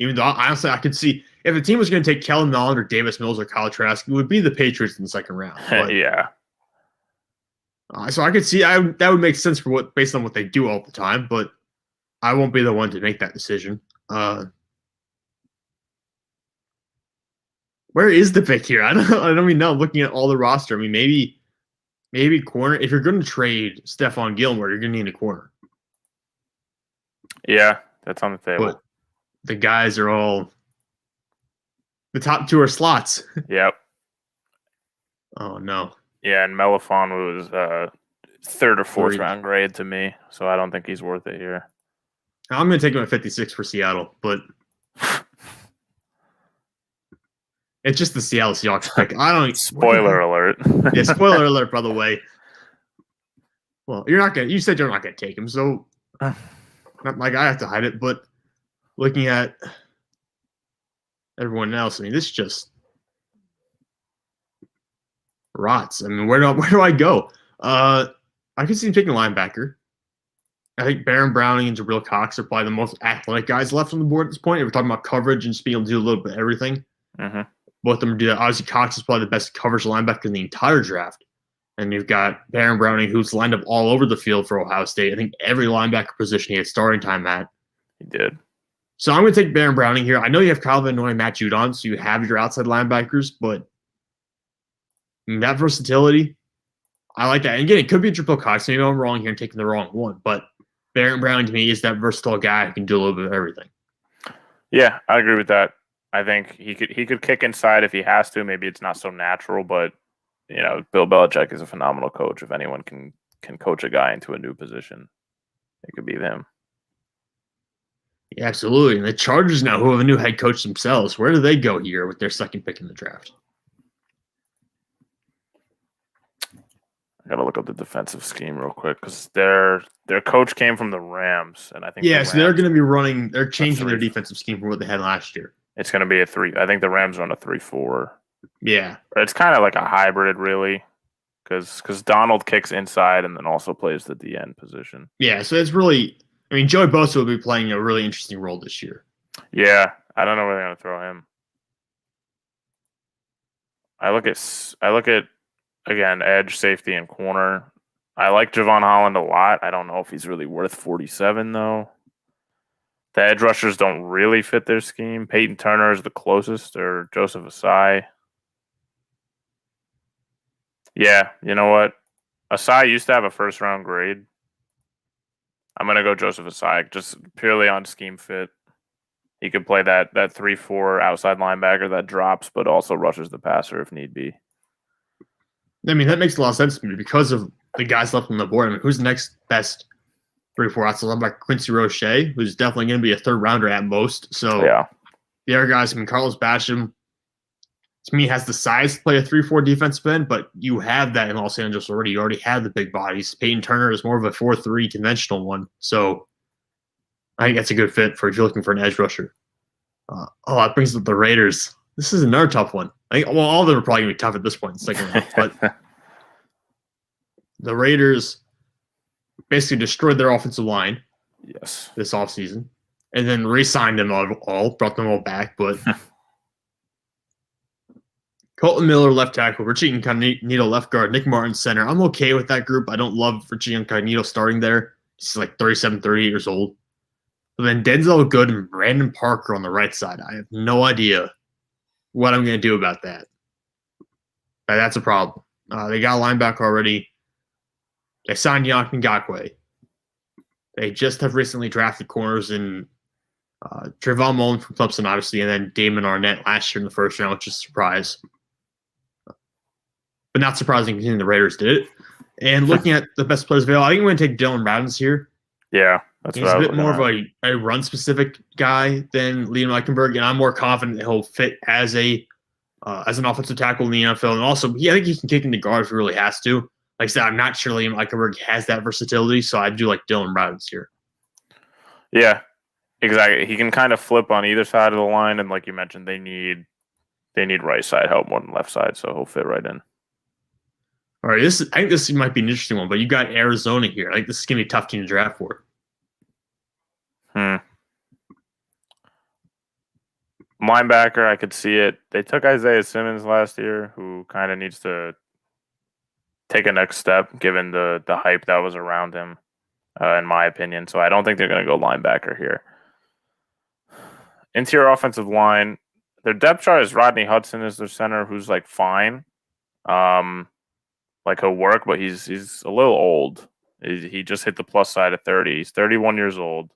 Even though, honestly, I could see if the team was going to take Kellen Mond or Davis Mills or Kyle Trask, it would be the Patriots in the second round. But, yeah. So I could see that would make sense for based on what they do all the time, but I won't be the one to make that decision. Where is the pick here? I don't even know. Looking at all the roster, I mean, maybe corner. If you're going to trade Stephon Gilmore, you're going to need a corner. Yeah, that's on the table. But the guys are all the top 2 are slots. Yep. Oh no. Yeah, and Melifon was 3rd or 4th round grade to me, so I don't think he's worth it here. I'm going to take him at 56 for Seattle, but it's just the Seattle Seahawks pick. I don't. Spoiler alert. Yeah, spoiler alert. By the way. Well, you're not gonna. You said you're not going to take him, so not like I have to hide it. But looking at everyone else, I mean, this just rots. I mean, where do I go? I could see him taking a linebacker. I think Baron Browning and Jabril Cox are probably the most athletic guys left on the board at this point. If we're talking about coverage and just being able to do a little bit of everything. Mm-hmm. Both of them do that. Obviously, Cox is probably the best coverage linebacker in the entire draft. And you've got Baron Browning, who's lined up all over the field for Ohio State. I think every linebacker position he had starting time at. He did. So I'm going to take Baron Browning here. I know you have Kyle Van Noy and Matt Judon, so you have your outside linebackers, but that versatility, I like that. And again, it could be a triple Cox. Maybe I'm wrong here and taking the wrong one, but Baron Browning to me is that versatile guy who can do a little bit of everything. Yeah, I agree with that. I think he could kick inside if he has to. Maybe it's not so natural, but you know, Bill Belichick is a phenomenal coach. If anyone can coach a guy into a new position, it could be him. Yeah, absolutely. And the Chargers now, who have a new head coach themselves, where do they go here with their second pick in the draft? I gotta look up the defensive scheme real quick because their coach came from the Rams, and I think Yeah, the so they're Rams going to be running. They're changing their three. defensive scheme from what they had last year. It's going to be a 3. I think the Rams run a 3-4. Yeah, It's kind of like a hybrid, really, because Donald kicks inside and then also plays the DN position. yeah. So it's really, I mean, Joey Bosa will be playing a really interesting role this year. Yeah, I don't know where they're going to throw him. I look at again edge, safety, and corner. I like Javon Holland a lot. I don't know if he's really worth 47 though. The edge rushers don't really fit their scheme. Peyton Turner is the closest, or Joseph Asai. Yeah, you know what? Asai used to have a first-round grade. I'm going to go Joseph Asai, just purely on scheme fit. He could play that 3-4 outside linebacker that drops, but also rushes the passer if need be. I mean, that makes a lot of sense to me because of the guys left on the board. I mean, who's the next best 3-4 outside linebacker? Quincy Roche, who's definitely going to be a third rounder at most. So Yeah, the other guys, I mean, Carlos Basham, to me, has the size to play a 3-4 defensive end, but you have that in Los Angeles already. You already have the big bodies. Peyton Turner is more of a 4-3 conventional one. So I think that's a good fit for if you're looking for an edge rusher. That brings up the Raiders. This is another tough one. I think, well, all of them are probably going to be tough at this point in the second round. But the Raiders basically destroyed their offensive line yes, this offseason and then re-signed them all, brought them all back. But Colton Miller, left tackle, Richie Incognito, left guard, Nick Martin, center. I'm okay with that group. I don't love Richie Incognito starting there. He's like 37, 38 years old. But then Denzel Good and Brandon Parker on the right side. I have no idea what I'm going to do about that. That's a problem. They got a linebacker already. They signed Yannick Ngakoue. They just have recently drafted corners in Trayvon Mullen from Clemson, obviously, and then Damon Arnett last year in the first round, which is a surprise. But not surprising considering the Raiders did it. And looking at the best players available, I think I'm going to take Dylan Radins here. Yeah, that's He's a bit more of a run-specific guy than Liam Eichenberg, and I'm more confident that he'll fit as an offensive tackle in the NFL. And also, I think he can kick in the guard if he really has to. Like I said, I'm not sure Liam Eichenberg has that versatility, so I do like Dylan Radins here. Yeah, exactly. He can kind of flip on either side of the line, and like you mentioned, they need right side help more than left side, so he'll fit right in. All right, I think this might be an interesting one, but you got Arizona here. I think this is going to be a tough team to draft for. Linebacker, I could see it. They took Isaiah Simmons last year, who kind of needs to take a next step given the hype that was around him, in my opinion. So I don't think they're going to go linebacker here. Interior offensive line, their depth chart is Rodney Hudson is their center, who's like fine. Like he'll work, but he's a little old. He just hit the plus side of 30. He's 31 years old.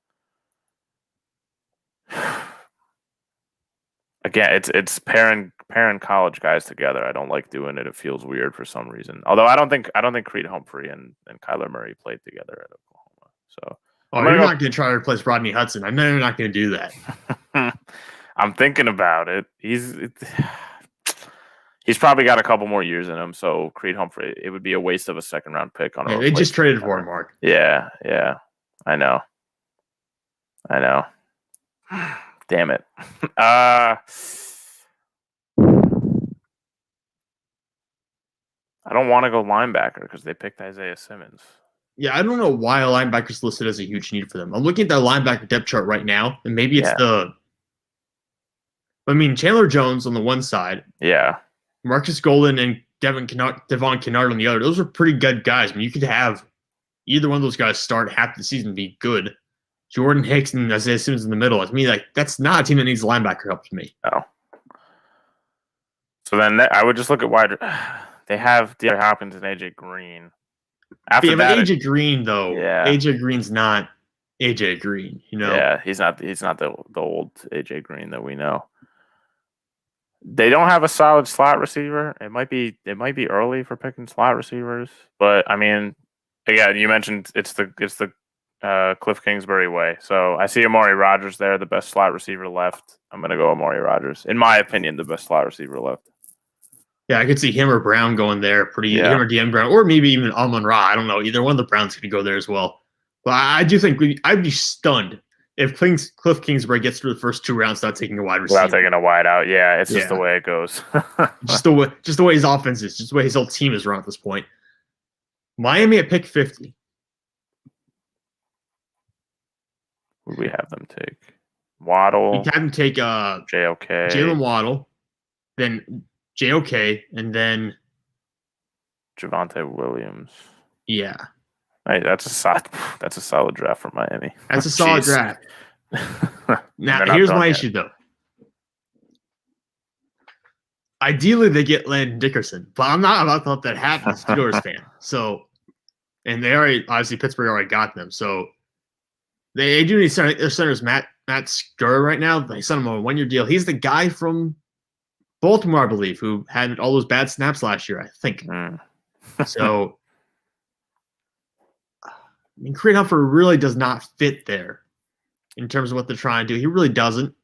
Again, it's pairing college guys together. I don't like doing it. It feels weird for some reason. Although I don't think Creed Humphrey and Kyler Murray played together at Oklahoma. So you're not going to try to replace Rodney Hudson. I know you're not going to do that. I'm thinking about it. He's probably got a couple more years in him. So Creed Humphrey, it would be a waste of a second round pick on. They just traded for him, Mark. Yeah, I know. Damn it. I don't want to go linebacker because they picked Isaiah Simmons. Yeah, I don't know why a linebacker's listed as a huge need for them. I'm looking at their linebacker depth chart right now, and maybe it's Chandler Jones on the one side. Yeah. Marcus Golden and Devon Kennard on the other. Those are pretty good guys. I mean, you could have either one of those guys start half the season and be good. Jordan Hicks and Isaiah Simmons in the middle. To me, that's not a team that needs linebacker help to me. No. So then I would just look at wide. They have DeAndre Hopkins and AJ Green. After that, AJ Green though. Yeah. AJ Green's not AJ Green. Yeah, he's not the old AJ Green that we know. They don't have a solid slot receiver. It might be early for picking slot receivers, but I mean, again, you mentioned it's the Cliff Kingsbury way. So I see Amari Rodgers there, the best slot receiver left. I'm going to go Amari Rodgers. In my opinion, the best slot receiver left. Yeah, I could see him or Brown going there. Yeah. Him or DM Brown, or maybe even Amon-Ra. I don't know. Either one of the Browns could go there as well. But I do think I'd be stunned if Cliff Kingsbury gets through the first 2 rounds without taking a wide receiver. Without taking a wide out. Yeah, it's just the way it goes. just the way his offense is, just the way his whole team is run at this point. Miami at pick 50. Who do we have them take? Waddle. You have them take JOK. Jalen Waddle, then JOK, and then Javonte Williams. Yeah. Hey, that's a solid draft for Miami. That's a solid draft. Now, here's my issue, though. Ideally, they get Landon Dickerson, but I'm not about to let that happen as a Steelers fan. So, and they already, obviously, Pittsburgh already got them. So, they do need center. Their center's Matt Skura right now. They sent him a 1-year deal. He's the guy from Baltimore, I believe, who had all those bad snaps last year, I think. So, I mean, Creed Humphrey really does not fit there in terms of what they're trying to do. He really doesn't.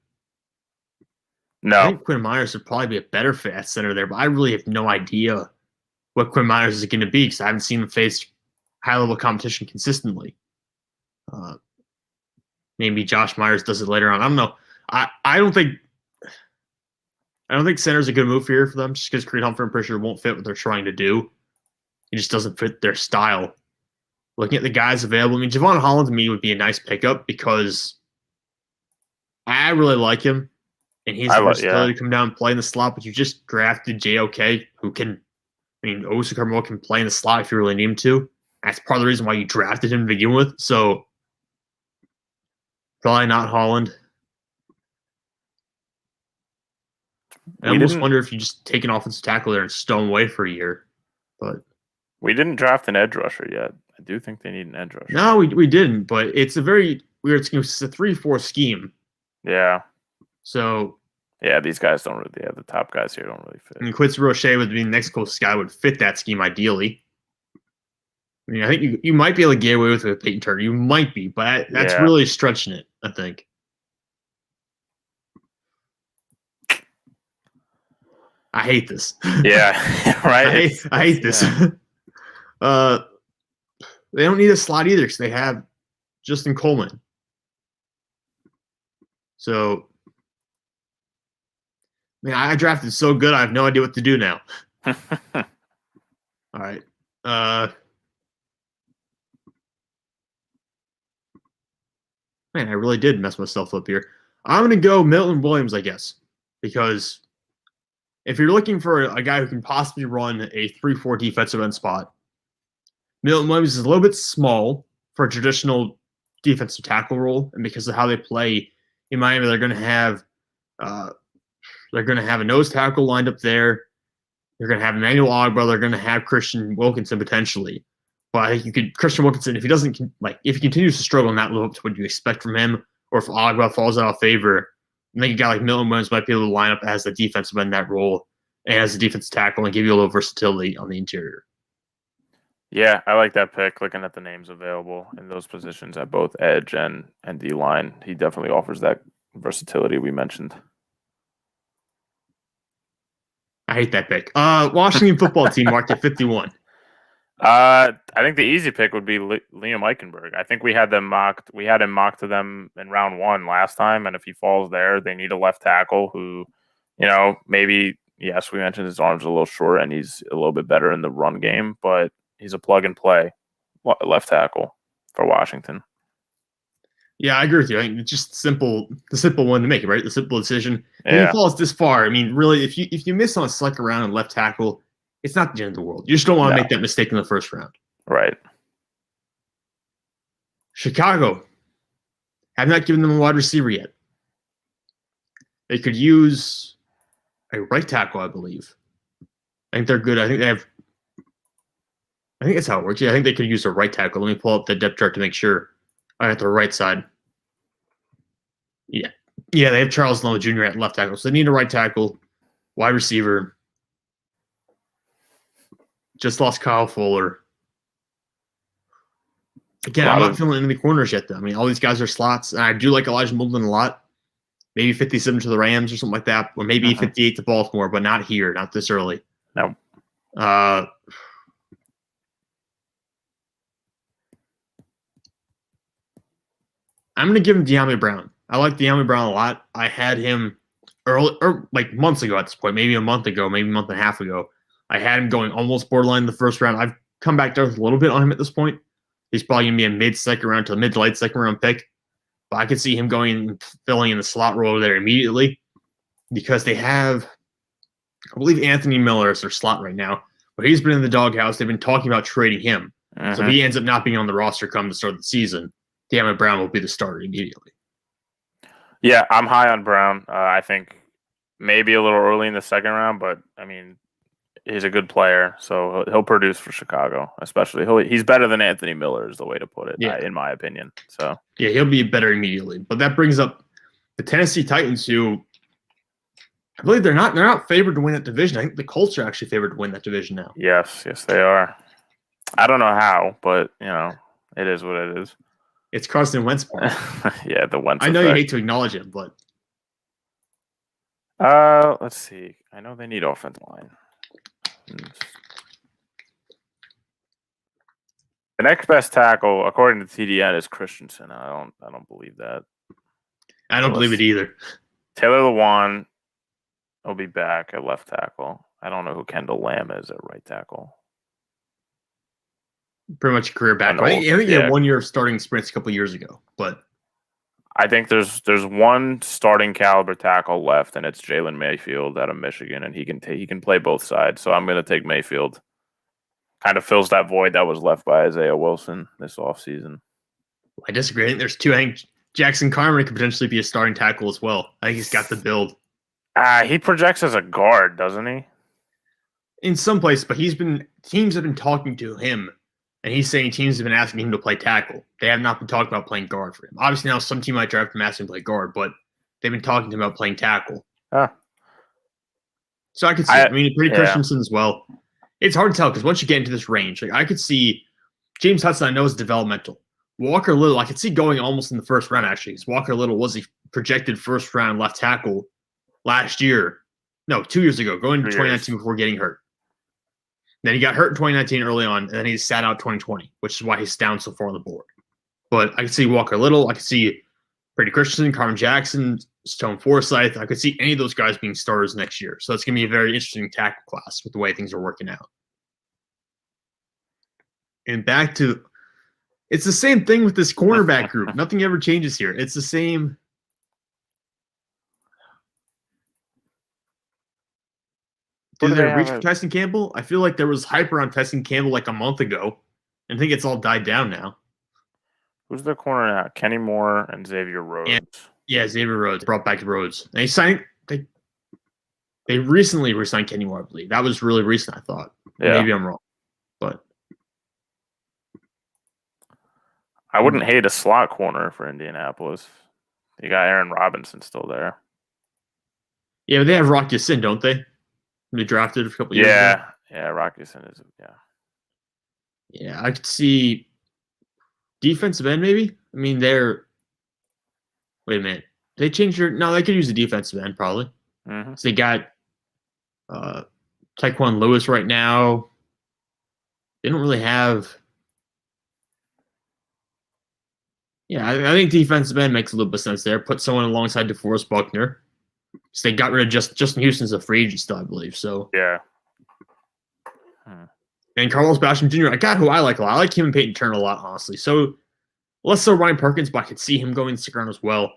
No. I think Quinn Myers would probably be a better fit at center there, but I really have no idea what Quinn Myers is going to be because I haven't seen him face high-level competition consistently. Maybe Josh Myers does it later on. I don't know. I don't think center is a good move here for them just because Creed Humphrey, I'm pretty sure, won't fit what they're trying to do. He just doesn't fit their style. Looking at the guys available, I mean, Javon Holland to me would be a nice pickup because I really like him. And he's the versatility to come down and play in the slot, but you just drafted JOK, who can, I mean, Owusu Carmel can play in the slot if you really need him to. That's part of the reason why you drafted him to begin with. So, probably not Holland. I almost wonder if you just take an offensive tackle there and stow him away for a year. But we didn't draft an edge rusher yet. I do think they need an edge rusher. No, we didn't, but it's a very weird scheme. It's a 3-4 scheme. Yeah. So, yeah, these guys don't really. Yeah, the top guys here don't really fit. I mean, Quincy Roche would be the next closest guy would fit that scheme ideally. I mean, I think you might be able to get away with it with Peyton Turner. You might be, but that's really stretching it, I think. I hate this. Yeah, right. I hate this. Yeah. They don't need a slot either because they have Justin Coleman. So, I mean, I drafted so good, I have no idea what to do now. All right. Man, I really did mess myself up here. I'm going to go Milton Williams, I guess, because if you're looking for a guy who can possibly run a 3-4 defensive end spot, Milton Williams is a little bit small for a traditional defensive tackle role, and because of how they play in Miami, they're going to have a nose tackle lined up there. They're going to have Emmanuel Ogbah. They're going to have Christian Wilkinson potentially. But I think Christian Wilkinson, if he continues to struggle and not live up to what you expect from him, or if Ogbah falls out of favor, I think a guy like Milton Williams might be able to line up as the defensive end in that role and as a defensive tackle and give you a little versatility on the interior. Yeah, I like that pick. Looking at the names available in those positions at both edge and D line, he definitely offers that versatility we mentioned. I hate that pick. Washington football team marked at 51. I think the easy pick would be Liam Eichenberg. I think we had him mocked to them in round 1 last time, and if he falls there, they need a left tackle who, maybe, yes, we mentioned his arms are a little short and he's a little bit better in the run game, but he's a plug and play left tackle for Washington. Yeah, I agree with you. I think it's just the simple one to make, right? The simple decision. And he falls this far. I mean, really, if you miss on a second round and left tackle, it's not the end of the world. You just don't want to make that mistake in the first round. Right. Chicago. Have not given them a wide receiver yet. They could use a right tackle, I believe. I think they're good. I think that's how it works. Yeah, I think they could use a right tackle. Let me pull up the depth chart to make sure I'm at the right side. Yeah. Yeah, they have Charles Leno Jr. at left tackle. So they need a right tackle, wide receiver. Just lost Kyle Fuller. Again, I'm not feeling any corners yet, though. I mean, all these guys are slots, and I do like Elijah Molden a lot. Maybe 57 to the Rams or something like that, or maybe 58 to Baltimore, but not here, not this early. No. I'm going to give him De'Ami Brown. I like De'Ami Brown a lot. I had him early, or like months ago at this point, maybe a month ago, maybe a month and a half ago. I had him going almost borderline in the first round. I've come back down a little bit on him at this point. He's probably going to be a mid-second round to mid to late second round pick. But I could see him going and filling in the slot role there immediately because they have, I believe, Anthony Miller is their slot right now. But he's been in the doghouse. They've been talking about trading him. So if he ends up not being on the roster come the start of the season, De'Ami Brown will be the starter immediately. Yeah, I'm high on Brown. I think maybe a little early in the second round, but I mean, he's a good player, so he'll produce for Chicago. Especially, he's better than Anthony Miller is the way to put it, in my opinion. So yeah, he'll be better immediately. But that brings up the Tennessee Titans, who I believe they're not favored to win that division. I think the Colts are actually favored to win that division now. Yes, they are. I don't know how, but it is what it is. It's Carson Wentz. Yeah, the Wentz. I know you hate to acknowledge it, but let's see. I know they need offensive line. The next best tackle, according to TDN, is Christensen. I don't believe that. I don't believe it either. Taylor Lewan will be back at left tackle. I don't know who Kendall Lamb is at right tackle. Pretty much a career back. I think he had 1 year of starting sprints a couple years ago, but I think there's one starting caliber tackle left, and it's Jalen Mayfield out of Michigan, and he can play both sides. So I'm going to take Mayfield. Kind of fills that void that was left by Isaiah Wilson this offseason. I disagree. I think there's two. I think Jackson Carman could potentially be a starting tackle as well. I think he's got the build. He projects as a guard, doesn't he? In some places, but teams have been talking to him. And he's saying teams have been asking him to play tackle. They have not been talking about playing guard for him. Obviously, now some team might draft him asking him to play guard, but they've been talking to him about playing tackle. So I could see it. Pretty Christensen as well. It's hard to tell because once you get into this range, like I could see James Hudson, I know is developmental. Walker Little, I could see going almost in the first round, actually, because Walker Little was a projected first round left tackle last year. No, 2 years ago, going to 2019 before getting hurt. Then he got hurt in 2019 early on, and then he sat out 2020, which is why he's down so far on the board. But I could see Walker Little. I could see Brady Christensen, Carmen Jackson, Stone Forsythe. I could see any of those guys being starters next year. So it's going to be a very interesting tackle class with the way things are working out. And back to – it's the same thing with this cornerback group. Nothing ever changes here. It's the same – Did they reach for Tyson Campbell? I feel like there was hype around Tyson Campbell like a month ago. And I think it's all died down now. Who's their corner now? Kenny Moore and Xavier Rhodes. Yeah, Xavier Rhodes. Brought back Rhodes. And they recently re-signed Kenny Moore, I believe. That was really recent, I thought. Yeah. Maybe I'm wrong. But I wouldn't hate a slot corner for Indianapolis. You got Aaron Robinson still there. Yeah, but they have Rock Ya-Sin, don't they? They drafted a couple years ago. Yeah, Rock Ya-Sin is Yeah, I could see defensive end maybe. I mean, wait a minute. They changed no, they could use the defensive end probably. So they got Tyquan Lewis right now. They don't really have. Yeah, I think defensive end makes a little bit of sense there. Put someone alongside DeForest Buckner. So they got rid of Justin Houston's a free agent still, I believe. So yeah. And Carlos Basham Jr., a guy who I like a lot. I like him and Peyton Turner a lot, honestly. So let's throw Ryan Perkins, but I could see him going to the ground as well.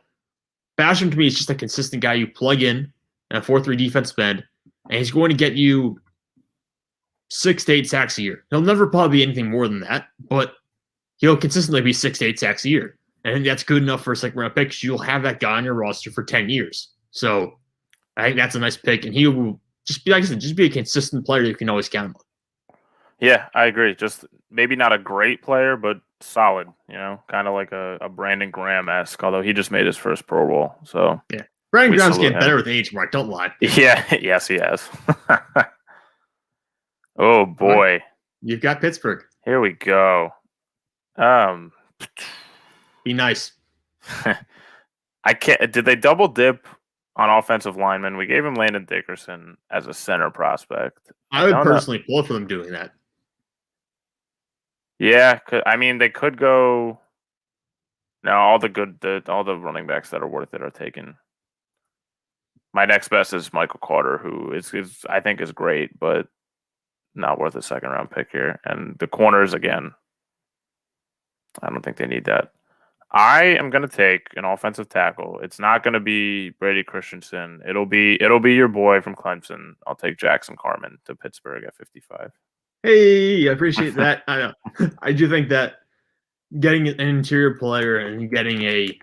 Basham to me is just a consistent guy you plug in a 4-3 defensive end, and he's going to get you 6 to 8 sacks a year. He'll never probably be anything more than that, but he'll consistently be 6 to 8 sacks a year. And I think that's good enough for a second round pick because you'll have that guy on your roster for 10 years. So I think that's a nice pick, and he will just be, like I said, just be a consistent player that you can always count on. Yeah, I agree. Just maybe not a great player, but solid, kind of like a Brandon Graham-esque, although he just made his first Pro Bowl. So yeah, Brandon Graham's getting better with age, Mark. Don't lie. Yeah, yes, he has. Oh, boy. Right. You've got Pittsburgh. Here we go. Be nice. I can't. Did they double dip on offensive linemen. We gave him Landon Dickerson as a center prospect. I would don't know. personally pull for them doing that. Yeah, I mean they could go. No, all the running backs that are worth it are taken. My next best is Michael Carter, who is I think is great, but not worth a second round pick here. And the corners again, I don't think they need that. I am going to take an offensive tackle. It's not going to be Brady Christensen. It'll be your boy from Clemson. I'll take Jackson Carman to Pittsburgh at 55. Hey, I appreciate that. I do think that getting an interior player and getting a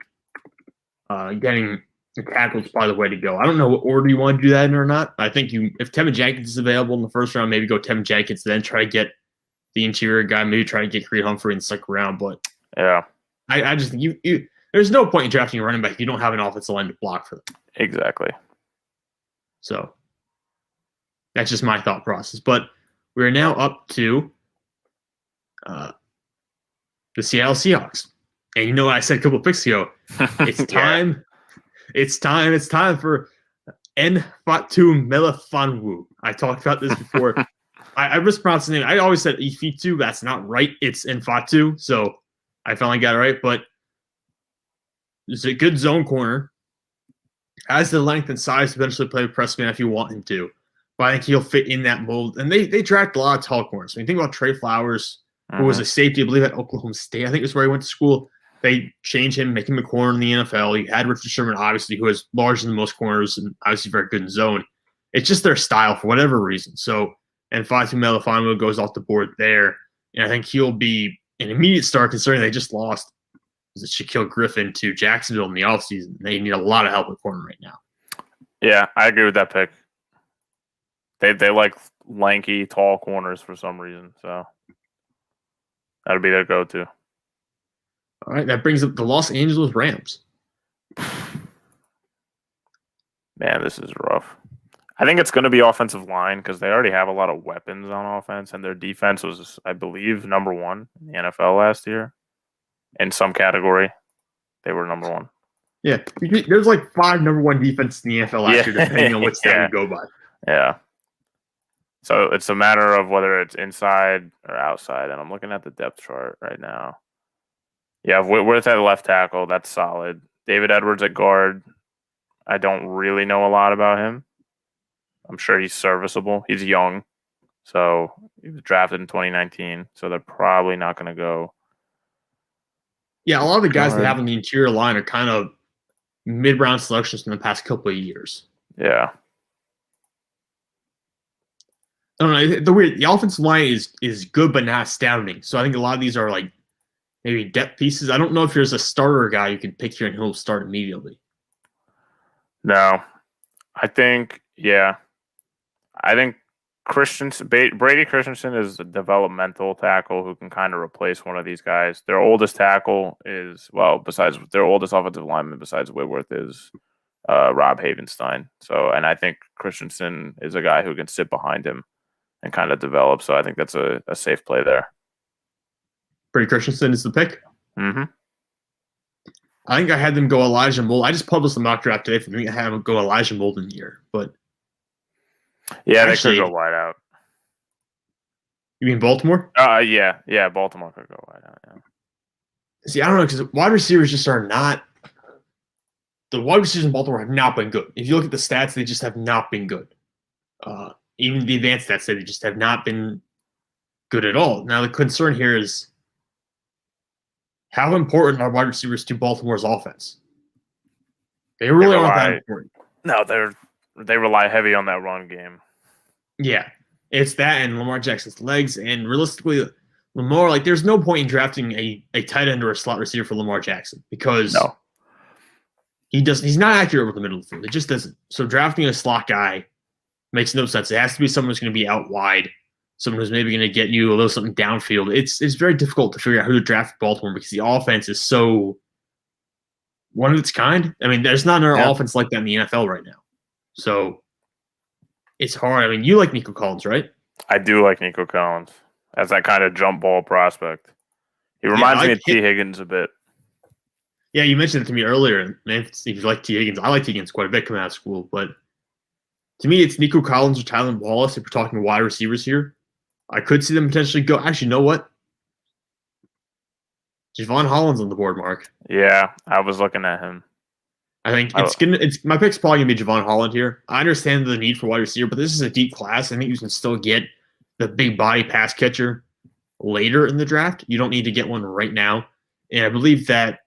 tackle is probably the way to go. I don't know what order you want to do that in or not. I think if Tevin Jenkins is available in the first round, maybe go Tevin Jenkins, then try to get the interior guy, maybe try to get Creed Humphrey in the second round. But yeah, I just think you there's no point in drafting a running back if you don't have an offensive line to block for them. Exactly. So that's just my thought process. But we're now up to the Seattle Seahawks. And you know what I said a couple of picks ago? It's time. Yeah. It's time for Nfatu Melifonwu. I talked about this before. I mispronounced the name. I always said Ifitu. That's not right. It's Nfatu. So I finally got it right. But it's a good zone corner. Has the length and size to eventually play press man if you want him to. But I think he'll fit in that mold. And they draft a lot of tall corners. When you think about Trey Flowers, who was a safety, I believe, at Oklahoma State. I think that's where he went to school. They changed him, make him a corner in the NFL. You had Richard Sherman, obviously, who has larger than most corners and obviously very good in zone. It's just their style for whatever reason. So, and Fatu Melifonwu goes off the board there. And I think he'll be an immediate start considering they just lost Shaquille Griffin to Jacksonville in the offseason. They need a lot of help at corner right now. Yeah, I agree with that pick. They like lanky, tall corners for some reason. So that'll be their go-to. All right, that brings up the Los Angeles Rams. Man, this is rough. I think it's going to be offensive line because they already have a lot of weapons on offense, and their defense was, I believe, number one in the NFL last year. In some category, they were number one. Yeah, there's like 5 number one defenses in the NFL last year, depending on which stat you go by. Yeah. So it's a matter of whether it's inside or outside, and I'm looking at the depth chart right now. Yeah, Whitworth at left tackle, that's solid. David Edwards at guard, I don't really know a lot about him. I'm sure he's serviceable. He's young, so he was drafted in 2019, so they're probably not going to go. Yeah, a lot of the guys that have on the interior line are kind of mid-round selections in the past couple of years. Yeah. I don't know. The offensive line is good but not astounding. So I think a lot of these are like maybe depth pieces. I don't know if there's a starter guy you can pick here and he'll start immediately. No. I think Brady Christensen is a developmental tackle who can kind of replace one of these guys. Their oldest tackle is, besides their oldest offensive lineman besides Whitworth is Rob Havenstein. So, and I think Christensen is a guy who can sit behind him and kind of develop. So I think that's a safe play there. Brady Christensen is the pick? Mm-hmm. I think I had them go Elijah Molden. I just published the mock draft today for me. I had them go Elijah Molden here, but yeah, actually, they could go wide out. You mean Baltimore? Yeah, Baltimore could go wide out. Yeah. See, I don't know because wide receivers just are not. The wide receivers in Baltimore have not been good. If you look at the stats, they just have not been good. Even the advanced stats say they just have not been good at all. Now the concern here is how important are wide receivers to Baltimore's offense? They really aren't that important. No, they rely heavy on that run game. Yeah, it's that and Lamar Jackson's legs. And realistically, Lamar, like, there's no point in drafting a tight end or a slot receiver for Lamar Jackson because he's not accurate over the middle of the field. It just doesn't. So drafting a slot guy makes no sense. It has to be someone who's going to be out wide, someone who's maybe going to get you a little something downfield. It's very difficult to figure out who to draft for Baltimore because the offense is so one of its kind. I mean, there's not another offense like that in the NFL right now. So it's hard. I mean, you like Nico Collins, right? I do like Nico Collins as that kind of jump ball prospect. He reminds me of T. Higgins a bit. Yeah, you mentioned it to me earlier. Man, if you like T. Higgins, I like T. Higgins quite a bit coming out of school, but to me, it's Nico Collins or Tylen Wallace if we're talking wide receivers here. I could see them potentially go. Actually, you know what? Javon Holland's on the board, Mark. Yeah, I was looking at him. I think it's my pick's probably gonna be Javon Holland here. I understand the need for wide receiver, but this is a deep class. I think you can still get the big body pass catcher later in the draft. You don't need to get one right now. And I believe that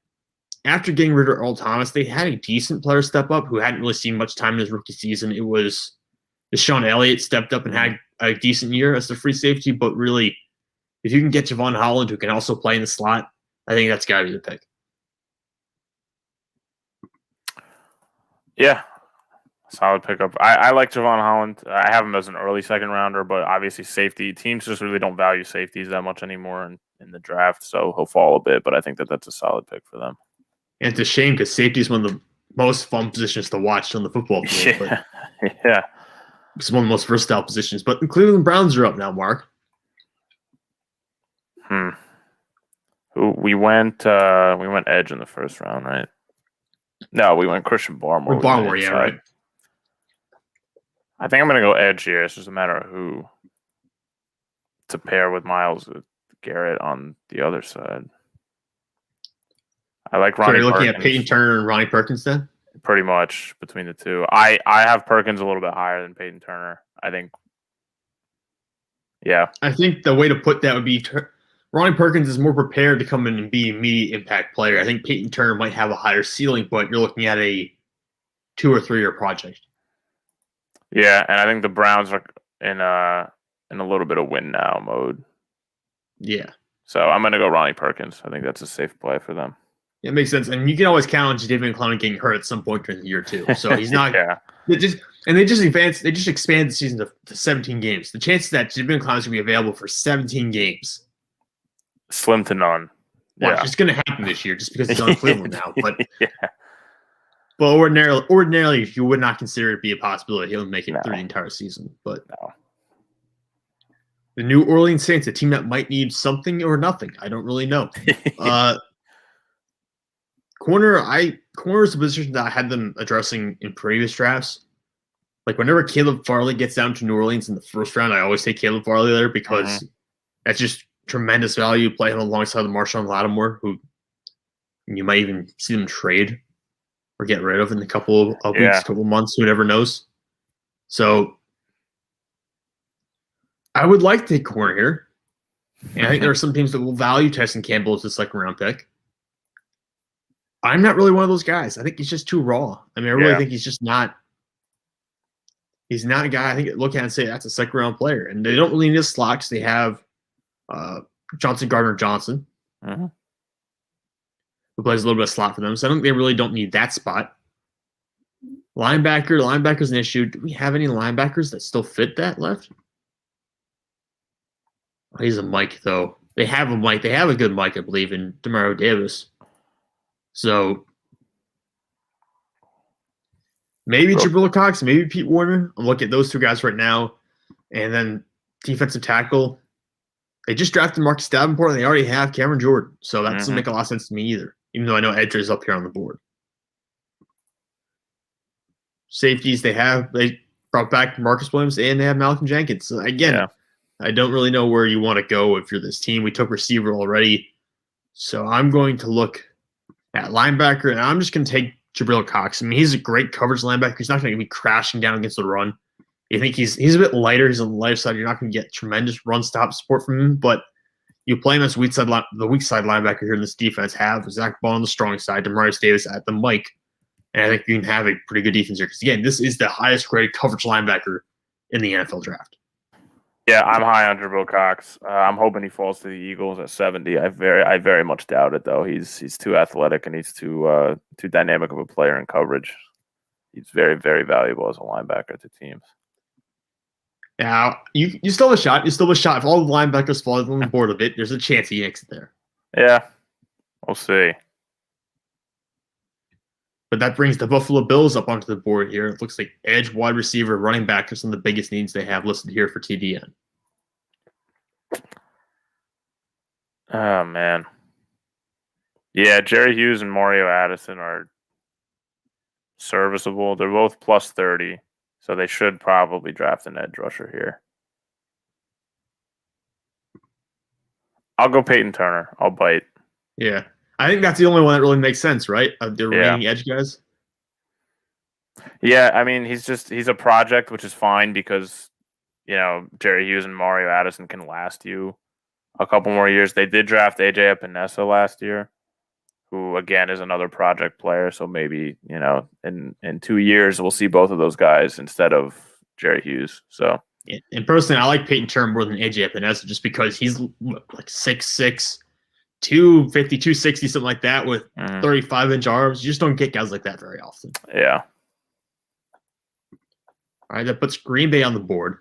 after getting rid of Earl Thomas, they had a decent player step up who hadn't really seen much time in his rookie season. It was Deshaun Elliott stepped up and had a decent year as the free safety, but really, if you can get Javon Holland who can also play in the slot, I think that's got to be the pick. Yeah, solid pickup. I like Javon Holland. I have him as an early second rounder, but obviously safety teams just really don't value safeties that much anymore in the draft, so he'll fall a bit. But I think that's a solid pick for them. And it's a shame because safety is one of the most fun positions to watch on the football field. Yeah, but yeah. It's one of the most versatile positions. But the Cleveland Browns are up now, Mark. We went edge in the first round, right? No, we went Christian Barmore. Barmore, yeah, right. I think I'm going to go edge here. It's just a matter of who to pair with Myles Garrett on the other side. I like Ronnie. So you're looking at Peyton Turner and Ronnie Perkins then? Pretty much between the two. I have Perkins a little bit higher than Peyton Turner. I think. Yeah. I think the way to put that would be Ronnie Perkins is more prepared to come in and be an immediate impact player. I think Peyton Turner might have a higher ceiling, but you're looking at a 2 or 3 year project. Yeah, and I think the Browns are in a little bit of win now mode. Yeah. So I'm going to go Ronnie Perkins. I think that's a safe play for them. It makes sense, and you can always count on Jadeveon Clowney getting hurt at some point during the year too. So he's not. Yeah. They just expand the season to 17 games. The chances that Jadeveon Clowney is going to be available for 17 games slim to none. Yeah, it's going to happen this year just because he's on Cleveland now. But yeah. But ordinarily, you would not consider it be a possibility he'll make it through the entire season. But the New Orleans Saints, a team that might need something or nothing. I don't really know. Corner is a position that I had them addressing in previous drafts. Like whenever Caleb Farley gets down to New Orleans in the first round, I always take Caleb Farley there because that's just tremendous value playing alongside the Marshawn Lattimore, who you might even see them trade or get rid of in a couple of weeks, couple of months, who never knows. So I would like to take corner here. And I think there are some teams that will value Tyson Campbell as a second round pick. I'm not really one of those guys. I think he's just too raw. I mean, I really think he's just not. He's not a guy I think look at and say that's a second round player. And they don't really need a slot because they have Johnson Gardner-Johnson, who plays a little bit of slot for them. So I think they really don't need that spot. Linebacker's an issue. Do we have any linebackers that still fit that left? Oh, he's a Mike, though. They have a Mike. They have a good Mike, I believe, in Demario Davis. So maybe Jabril Cox, maybe Pete Warner. I'm looking at those two guys right now. And then defensive tackle. They just drafted Marcus Davenport, and they already have Cameron Jordan. So that doesn't make a lot of sense to me either, even though I know Edger is up here on the board. Safeties, they brought back Marcus Williams, and they have Malcolm Jenkins. So again, I don't really know where you want to go if you're this team. We took receiver already. So I'm going to look at linebacker, and I'm just going to take Jabril Cox. I mean, he's a great coverage linebacker. He's not going to be crashing down against the run. You think he's a bit lighter. He's on the lighter side. You're not going to get tremendous run stop support from him, but you play him as the weak side linebacker here in this defense. Have Zach Ball on the strong side, Demarius Davis at the Mike, and I think you can have a pretty good defense here. Because again, this is the highest graded coverage linebacker in the NFL draft. Yeah, I'm high on Jabril Cox. I'm hoping he falls to the Eagles at 70. I very much doubt it, though. He's too athletic and he's too dynamic of a player in coverage. He's very, very valuable as a linebacker to teams. Now, you still have a shot. You still have a shot. If all the linebackers fall on the board a bit, there's a chance he yanks it there. Yeah, we'll see. But that brings the Buffalo Bills up onto the board here. It looks like edge, wide receiver, running back are some of the biggest needs they have listed here for TDN. Oh, man. Yeah, Jerry Hughes and Mario Addison are serviceable. They're both plus 30, so they should probably draft an edge rusher here. I'll go Peyton Turner. I'll bite. Yeah. I think that's the only one that really makes sense, right? Of the Yeah. remaining edge guys. Yeah, I mean, he's a project, which is fine because, Jerry Hughes and Mario Addison can last you a couple more years. They did draft AJ Epinesa last year, who again is another project player. So maybe, in 2 years we'll see both of those guys instead of Jerry Hughes. So And personally, I like Peyton Turner more than AJ Epinesa just because he's like 6'6", 250, 260, something like that with 35-inch arms. You just don't get guys like that very often. Yeah. All right, that puts Green Bay on the board.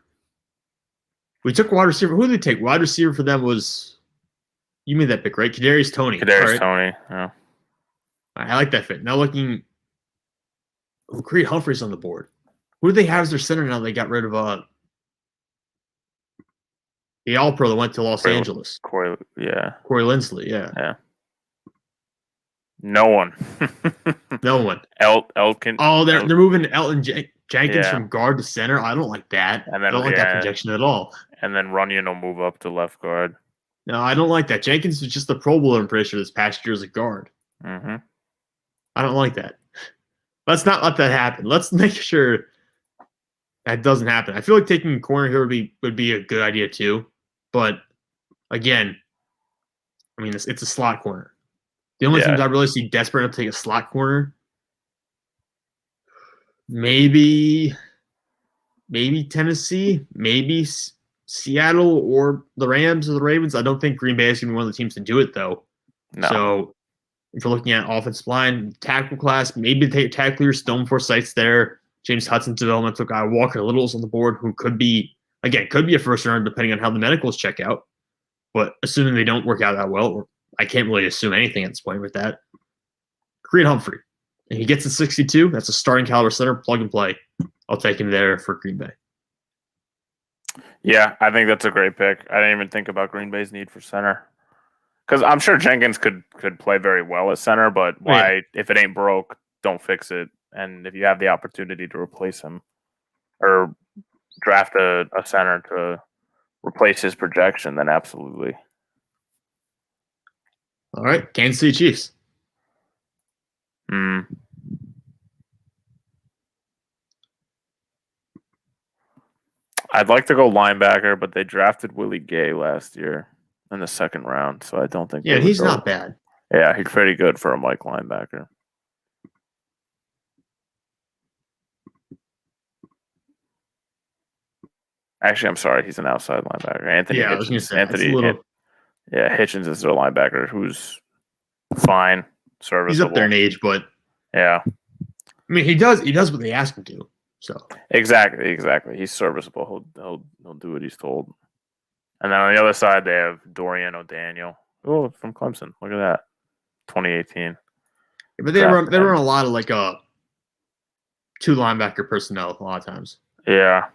We took wide receiver. Who did they take? Wide receiver for them was – you made that pick, right? Kadarius Toney. Toney, yeah. I like that fit. Now looking – Creed Humphrey's on the board. Who do they have as their center now? They got rid of the All-Pro that went to Los Angeles. Corey Lindsley, yeah. Yeah. No one. No one. Elton. Oh, they're moving Elton Jenkins from guard to center. I don't like that. And then, I don't like that projection at all. And then Runyon will move up to left guard. No, I don't like that. Jenkins was just the Pro Bowler, I'm pretty sure, this past year as a guard. Mm-hmm. I don't like that. Let's not let that happen. Let's make sure that doesn't happen. I feel like taking a corner here would be a good idea too. But again, I mean, it's a slot corner. The only teams I really see desperate enough to take a slot corner, maybe Tennessee, maybe Seattle or the Rams or the Ravens. I don't think Green Bay is going to be one of the teams to do it, though. No. So if you're looking at offensive line, tackle class, maybe take tackle your Stone Forsythe's there. James Hudson's developmental guy. Walker Little's on the board, who could be a first round depending on how the medicals check out. But assuming they don't work out that well, I can't really assume anything at this point with that. Creed Humphrey. If he gets to 62, that's a starting caliber center, plug and play. I'll take him there for Green Bay. Yeah, I think that's a great pick. I didn't even think about Green Bay's need for center. Because I'm sure Jenkins could play very well at center, but why, if it ain't broke, don't fix it. And if you have the opportunity to replace him or draft a center to replace his projection, then absolutely. All right, Kansas City Chiefs. I'd like to go linebacker, but they drafted Willie Gay last year in the second round, so I don't think. Yeah, he's not bad. Yeah, he's pretty good for a Mike linebacker. Actually, I'm sorry, he's an outside linebacker. Anthony Hitchens. I was going to say, Hitchens is their linebacker, who's fine, serviceable. He's up there in age, but yeah, I mean, he does what they ask him to. So exactly. He's serviceable. He'll do what he's told. And then on the other side, they have Dorian O'Daniel. Oh, from Clemson. Look at that, 2018. Yeah, but they run a lot of two linebacker personnel a lot of times. Yeah.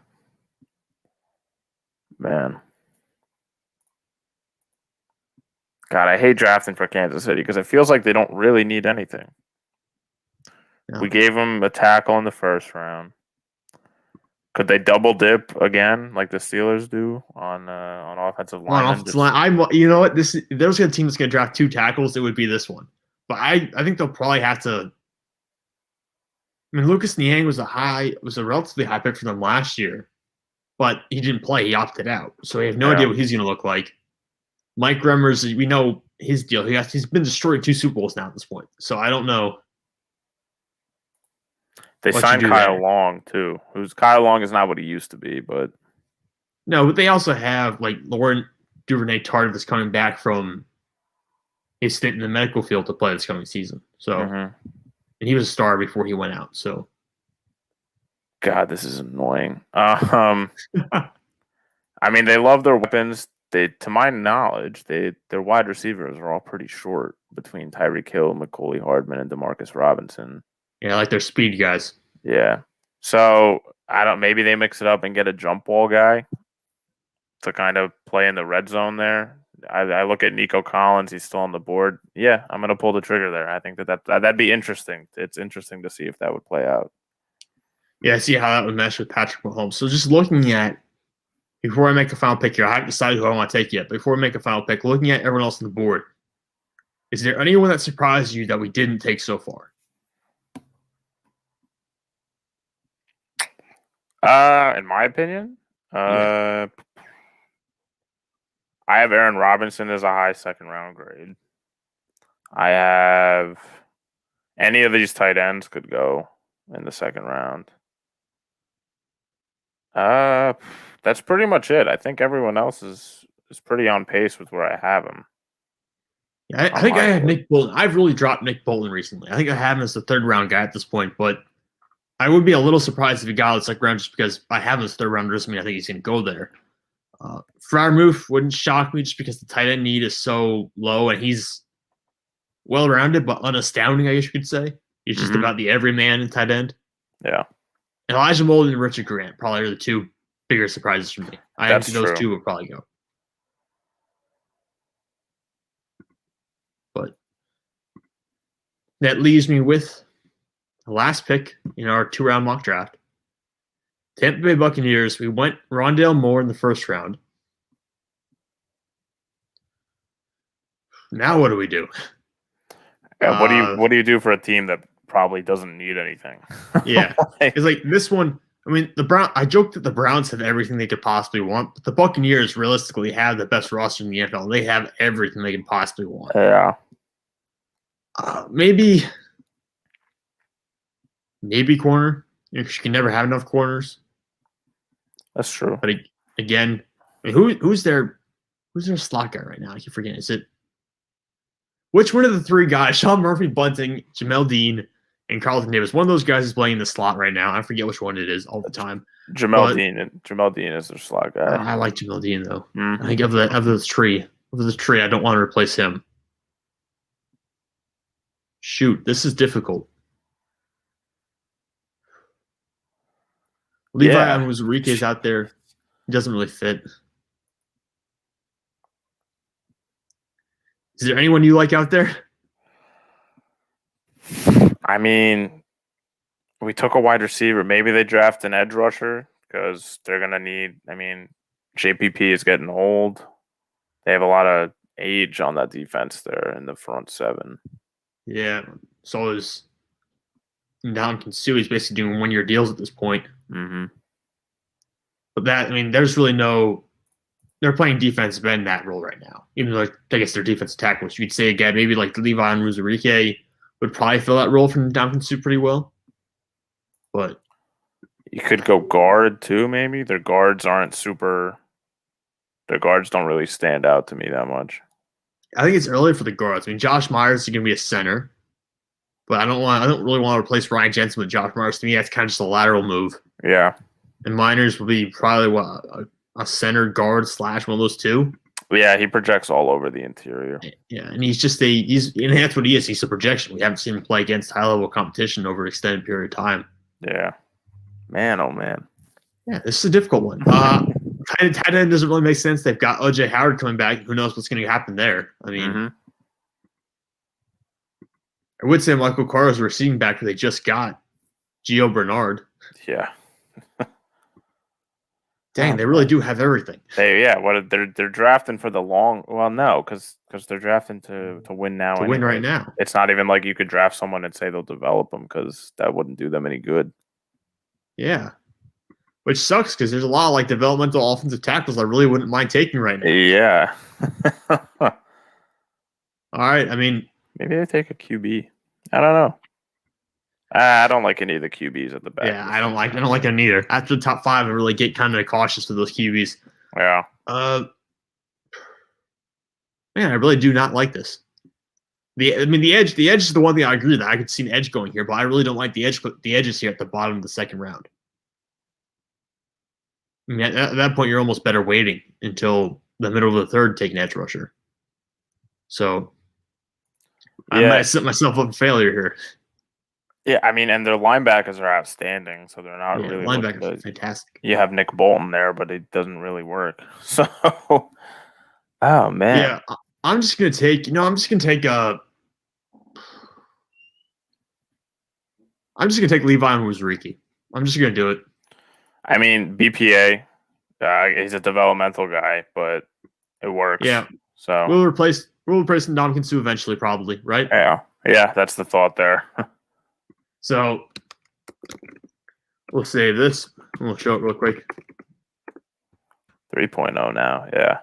Man. God, I hate drafting for Kansas City because it feels like they don't really need anything. No. We gave them a tackle in the first round. Could they double dip again like the Steelers do on offensive line? On offensive line, you know what? There's a team that's going to draft two tackles. It would be this one, but I think they'll probably have to. I mean, Lucas Niang was a relatively high pick for them last year, but he didn't play. He opted out, so we have no idea what he's going to look like. Mike Remmers, we know his deal. He's been destroyed 2 Super Bowls now at this point, so I don't know. They signed Kyle Long too. Kyle Long is not what he used to be, but no. But they also have Laurent Duvernay-Tardif is coming back from his stint in the medical field to play this coming season. So, and he was a star before he went out. So, God, this is annoying. I mean, they love their weapons. To my knowledge, their wide receivers are all pretty short between Tyreek Hill, McCauley Hardman, and Demarcus Robinson. Yeah, I like their speed guys. Yeah. So maybe they mix it up and get a jump ball guy to kind of play in the red zone there. I look at Nico Collins; he's still on the board. Yeah, I'm gonna pull the trigger there. I think that'd be interesting. It's interesting to see if that would play out. Yeah, I see how that would mesh with Patrick Mahomes. So just looking at before I make a final pick here, I haven't decided who I want to take yet. Before I make a final pick, looking at everyone else on the board, is there anyone that surprised you that we didn't take so far? In my opinion, Yeah. I have Aaron Robinson as a high second round grade. I have any of these tight ends could go in the second round. That's pretty much it. I think everyone else is pretty on pace with where I have him. Yeah, I think I have Nick Bolton. I've really dropped Nick Bolton recently. I think I have him as the third round guy at this point, but I would be a little surprised if he got out of the second round just because I have him as third round doesn't mean I think he's going to go there. Freiermuth wouldn't shock me just because the tight end need is so low and he's well rounded but unastounding, I guess you could say. He's just about the everyman in tight end. Yeah. Elijah Molden and Richard Grant probably are the two bigger surprises for me. I think those true. two would probably go. But that leaves me with the last pick in our 2-round mock draft. Tampa Bay Buccaneers. We went Rondale Moore in the first round. Now what do we do? What do you do for a team that probably doesn't need anything? Yeah, it's like this one. I mean, I joked that the Browns have everything they could possibly want, but the Buccaneers realistically have the best roster in the NFL. They have everything they can possibly want. Yeah. Maybe corner. You can never have enough corners. That's true. But again, I mean, who's their slot guy right now? I keep forgetting. Is it which one of the three guys? Sean Murphy, Bunting, Jamel Dean, and Carlton Davis. One of those guys is playing in the slot right now. I forget which one it is all the time. Jamel Dean is their slot guy. I like Jamel Dean though. I think of the tree, I don't want to replace him. Shoot, this is difficult. Levi Onwuzurike is out there. He doesn't really fit. Is there anyone you like out there? I mean, we took a wide receiver. Maybe they draft an edge rusher because they're going to need – I mean, JPP is getting old. They have a lot of age on that defense there in the front seven. Yeah. So is Ndamukong Suh. He's basically doing one-year deals at this point. Mm-hmm. But there's really no – they're playing defensive end in that role right now. Even though, I guess, they're defensive tackles. You could say, again, maybe like Levi Onwuzurike would probably fill that role from Ndamukong Suh pretty well. But you could go guard, too, maybe. Their guards aren't super – their guards don't really stand out to me that much. I think it's early for the guards. I mean, Josh Myers is going to be a center. But I don't really want to replace Ryan Jensen with Josh Myers. To me, that's kind of just a lateral move. Yeah. And Miners will be probably a center guard / one of those two. Yeah, he projects all over the interior. Yeah, and he's that's what he is. He's a projection. We haven't seen him play against high level competition over an extended period of time. Yeah. Man, oh man. Yeah, this is a difficult one. Tight end doesn't really make sense. They've got OJ Howard coming back. Who knows what's going to happen there? I mean, I would say Michael Carter's receiving back, but they just got Gio Bernard. Yeah. Dang, they really do have everything. They're drafting for the long. Well, no, because they're drafting to win now. Win right now. It's not even like you could draft someone and say they'll develop them because that wouldn't do them any good. Yeah, which sucks because there's a lot of like developmental offensive tackles I really wouldn't mind taking right now. Yeah. All right, I mean, maybe they take a QB. I don't know. I don't like any of the QBs at the back. Yeah, I don't like them either. After the top 5, I really get kind of cautious with those QBs. Yeah. Man, I really do not like this. The edge is the one thing I agree with. I could see an edge going here, but I really don't like the edges here at the bottom of the second round. I mean, at that point, you're almost better waiting until the middle of the third to take an edge rusher. So I might set myself up for failure here. Yeah, I mean, and their linebackers are outstanding, so they're not really linebackers are fantastic. You have Nick Bolton there, but it doesn't really work. So Oh man. Yeah, I'm just gonna take. I'm just gonna take. I'm just gonna take Levi Wuzriki. I'm just gonna do it. I mean, BPA. He's a developmental guy, but it works. Yeah, So we'll replace Ndamukong Suh eventually, probably, right? yeah, that's the thought there. So we'll save this. We'll show it real quick. 3.0 now. Yeah.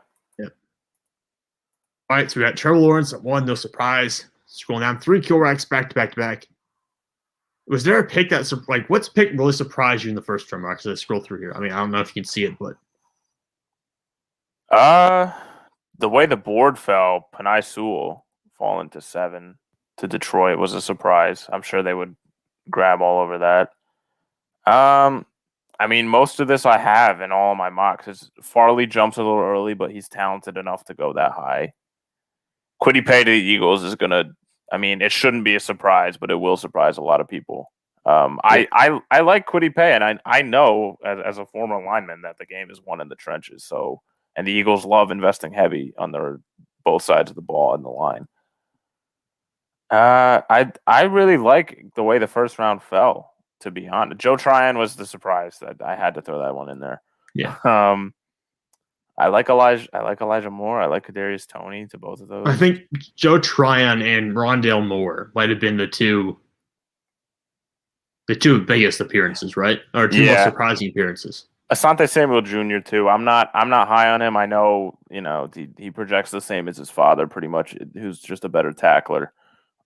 All right, so we got Trevor Lawrence at 1, no surprise. Scrolling down, 3 kill racks back to back to back. Was there a pick that what's pick really surprised you in the first round? Actually, I scroll through here. I mean, I don't know if you can see it, but the way the board fell, Panay Sewell falling to 7 to Detroit was a surprise. I'm sure they would grab all over that. I mean, most of this I have in all of my mocks. Farley jumps a little early, but he's talented enough to go that high. Kwity Paye to the Eagles is gonna. I mean, it shouldn't be a surprise, but it will surprise a lot of people. I like Kwity Paye, and I know as a former lineman that the game is won in the trenches. So, and the Eagles love investing heavy on their both sides of the ball and the line. I really like the way the first round fell. To be honest, Joe Tryon was the surprise that I had to throw that one in there. yeah. I like Elijah Moore. I like Kadarius Toney to both of those. I think Joe Tryon and Rondale Moore might have been the two biggest appearances, right? Or two most surprising appearances. Asante Samuel Jr. too. I'm not high on him. I know, he projects the same as his father, pretty much, who's just a better tackler.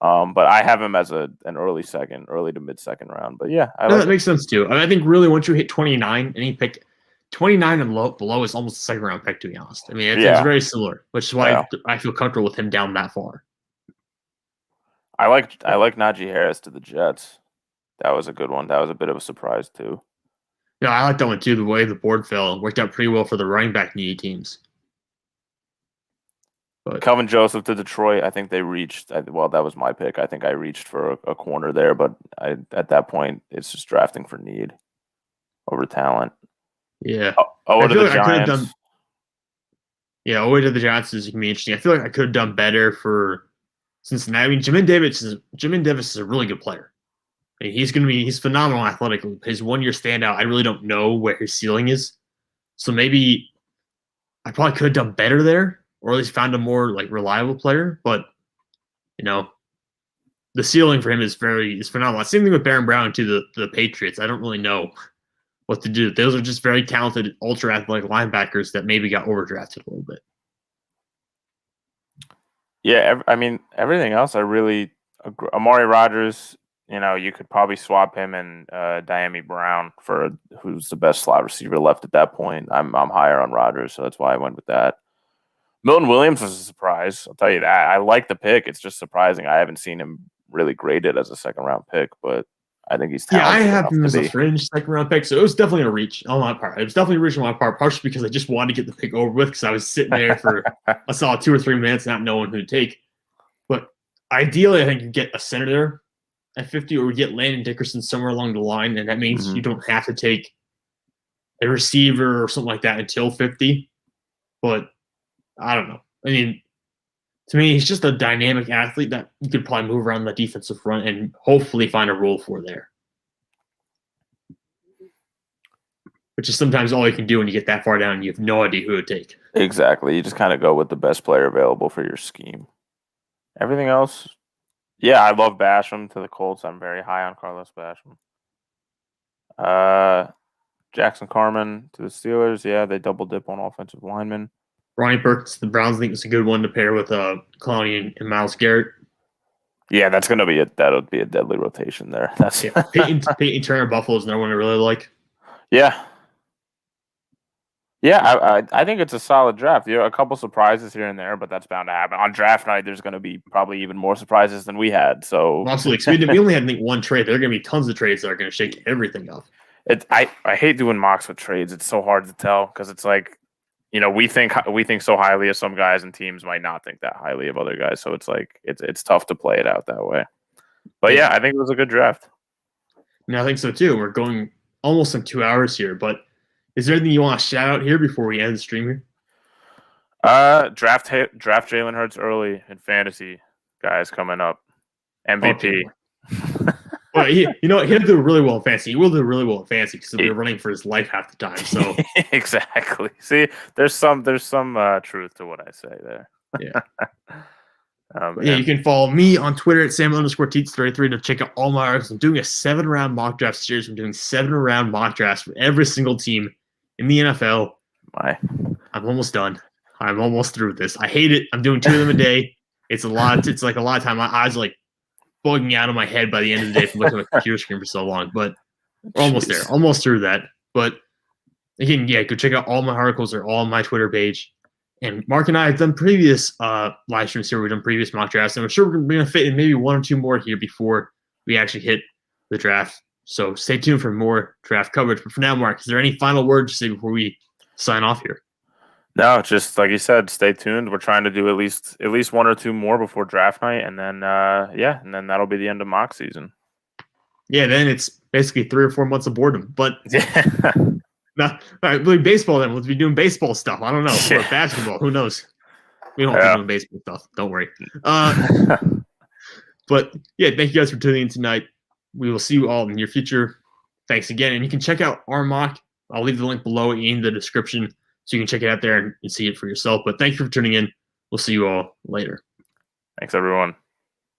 But I have him as an early to mid second round. But yeah, that makes sense too. I mean, I think really once you hit 29 and he picked 29 and below is almost a second round pick, to be honest. I mean, it's very similar, which is why I feel comfortable with him down that far. I like Najee Harris to the Jets. That was a good one. That was a bit of a surprise too. Yeah, I like that one too. The way the board fell worked out pretty well for the running back needy teams. But Kelvin Joseph to Detroit, I think they reached. Well, that was my pick. I think I reached for a corner there, but at that point, it's just drafting for need over talent. Yeah. To the Giants. Owe to the Giants is going to be interesting. I feel like I could have done better for Cincinnati. I mean, Jamin Davis is a really good player. I mean, he's phenomenal athletically. His 1 year standout, I really don't know where his ceiling is. So maybe I probably could have done better there, or at least found a more reliable player. But the ceiling for him is phenomenal. Same thing with Baron Brown to the Patriots. I don't really know what to do. Those are just very talented, ultra athletic linebackers that maybe got overdrafted a little bit. Yeah, I mean, everything else I really agree. Amari Rodgers, you could probably swap him and Diami Brown for who's the best slot receiver left at that point. I'm higher on Rodgers, so that's why I went with that. Milton Williams was a surprise. I'll tell you that. I like the pick. It's just surprising. I haven't seen him really graded as a second round pick, but I think he's talented. Yeah, I have him as a fringe second round pick, so it was definitely a reach on my part. It was definitely a reach on my part, partially because I just wanted to get the pick over with because I was sitting there for a solid 2 or 3 minutes not knowing who to take. But ideally, I think you get a center there at 50, or we get Landon Dickerson somewhere along the line, and that means you don't have to take a receiver or something like that until 50. But I don't know. I mean, to me, he's just a dynamic athlete that you could probably move around the defensive front and hopefully find a role for there. Which is sometimes all you can do when you get that far down and you have no idea who to take. Exactly. You just kind of go with the best player available for your scheme. Everything else, yeah, I love Basham to the Colts. I'm very high on Carlos Basham. Jackson Carman to the Steelers. Yeah, they double dip on offensive linemen. Ronnie Burks, the Browns think it's a good one to pair with Clowney and Myles Garrett. Yeah, that'll be a deadly rotation there. That's Peyton Turner Buffalo is another one I really like. Yeah. Yeah, I think it's a solid draft. A couple surprises here and there, but that's bound to happen. On draft night, there's going to be probably even more surprises than we had. So absolutely, we only had one trade. There are going to be tons of trades that are going to shake everything up. I hate doing mocks with trades. It's so hard to tell because it's like, we think so highly of some guys, and teams might not think that highly of other guys. So it's like it's tough to play it out that way. But yeah, I think it was a good draft. No, I think so too. We're going almost in 2 hours here, but is there anything you want to shout out here before we end the stream here? Draft Jalen Hurts early in fantasy, guys, coming up. MVP. Okay. Well, he he'll do really well in fantasy. He will do really well in fantasy because he'll be running for his life half the time. So exactly. See, there's some truth to what I say there. Yeah. You can follow me on Twitter at Sam_Teets33 to check out all my articles. I'm doing a 7-round mock draft series. I'm doing 7-round mock drafts for every single team in the NFL. I'm almost done. I'm almost through this. I hate it. I'm doing 2 of them a day. It's a lot. It's like a lot of time. My eyes are like bugging out of my head by the end of the day from looking at the computer screen for so long. But we're almost there. Almost through that. But again, go check out all my articles. They're all on my Twitter page. And Mark and I have done previous live streams here. We've done previous mock drafts, and I'm sure we're going to fit in maybe 1 or 2 more here before we actually hit the draft. So stay tuned for more draft coverage. But for now, Mark, is there any final words to say before we sign off here? No, just like you said, stay tuned. We're trying to do at least 1 or 2 more before draft night, and then and then that'll be the end of mock season. Yeah, then it's basically 3 or 4 months of boredom. But all right, doing baseball then. We'll be doing baseball stuff. I don't know. Or basketball. Who knows? We don't have to do baseball stuff. Don't worry. But yeah, thank you guys for tuning in tonight. We will see you all in the near future. Thanks again. And you can check out our mock. I'll leave the link below in the description so you can check it out there and see it for yourself. But thank you for tuning in. We'll see you all later. Thanks, everyone.